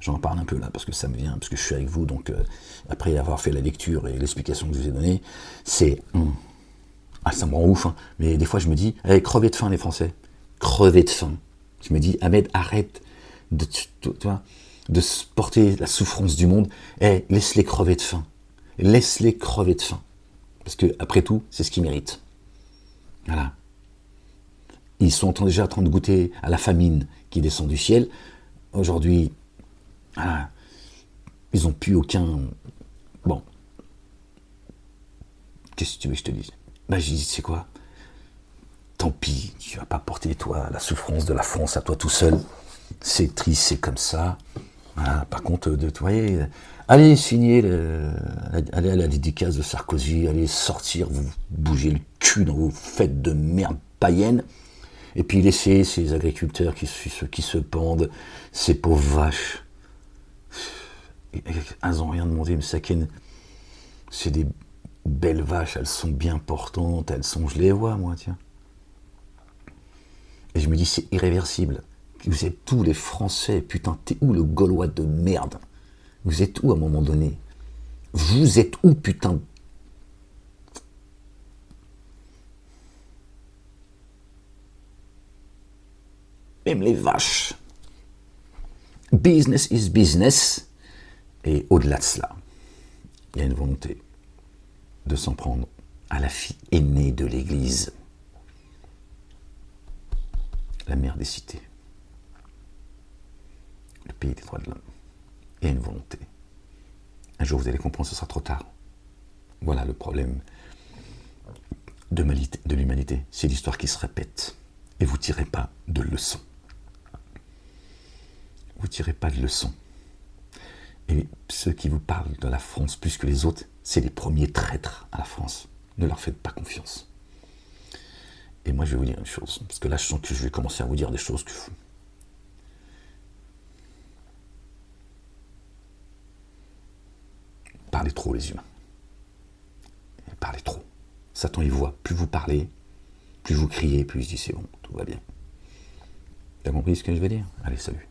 j'en parle un peu là, parce que ça me vient, parce que je suis avec vous. Donc, après avoir fait la lecture et l'explication que je vous ai donnée, c'est... Ah, ça me rend ouf, hein. Mais des fois je me dis, hey, crevez de faim les Français, crevez de faim. Je me dis, Ahmed, arrête de porter la souffrance du monde, hey, laisse-les crever de faim. Laisse-les crever de faim. Parce que, après tout, c'est ce qu'ils méritent. Voilà. Ils sont déjà en train de goûter à la famine qui descend du ciel. Aujourd'hui, voilà, ils n'ont plus aucun... Bon. Qu'est-ce que tu veux que je te dise? Ben, j'ai dit, c'est quoi? Tant pis, tu vas pas porter, toi, la souffrance de la France à toi tout seul. C'est triste, c'est comme ça. Voilà. Par contre, vous voyez, allez signer, allez à la dédicace de Sarkozy, allez sortir, vous bougez le cul dans vos fêtes de merde païennes, et puis laissez ces agriculteurs qui se pendent, ces pauvres vaches. Elles n'ont rien demandé, mais c'est des belles vaches, elles sont bien portantes, je les vois, moi, tiens. Et je me dis, c'est irréversible. Vous êtes tous les Français, putain, t'es où le Gaulois de merde? Vous êtes où à un moment donné? Vous êtes où, putain? Même les vaches. Business is business. Et au-delà de cela, il y a une volonté de s'en prendre à la fille aînée de l'Église, la mère des cités, le pays des droits de l'homme. Il y a une volonté. Un jour, vous allez comprendre, ce sera trop tard. Voilà le problème de l'humanité. C'est l'histoire qui se répète. Et vous ne tirez pas de leçons. Vous ne tirez pas de leçons. Et ceux qui vous parlent de la France plus que les autres, c'est les premiers traîtres à la France. Ne leur faites pas confiance. Et moi, je vais vous dire une chose, parce que là, je sens que je vais commencer à vous dire des choses que... Parlez trop, les humains. Parlez trop. Satan, il voit, plus vous parlez, plus vous criez, plus il se dit, c'est bon, tout va bien. T'as compris ce que je vais dire? Allez, salut.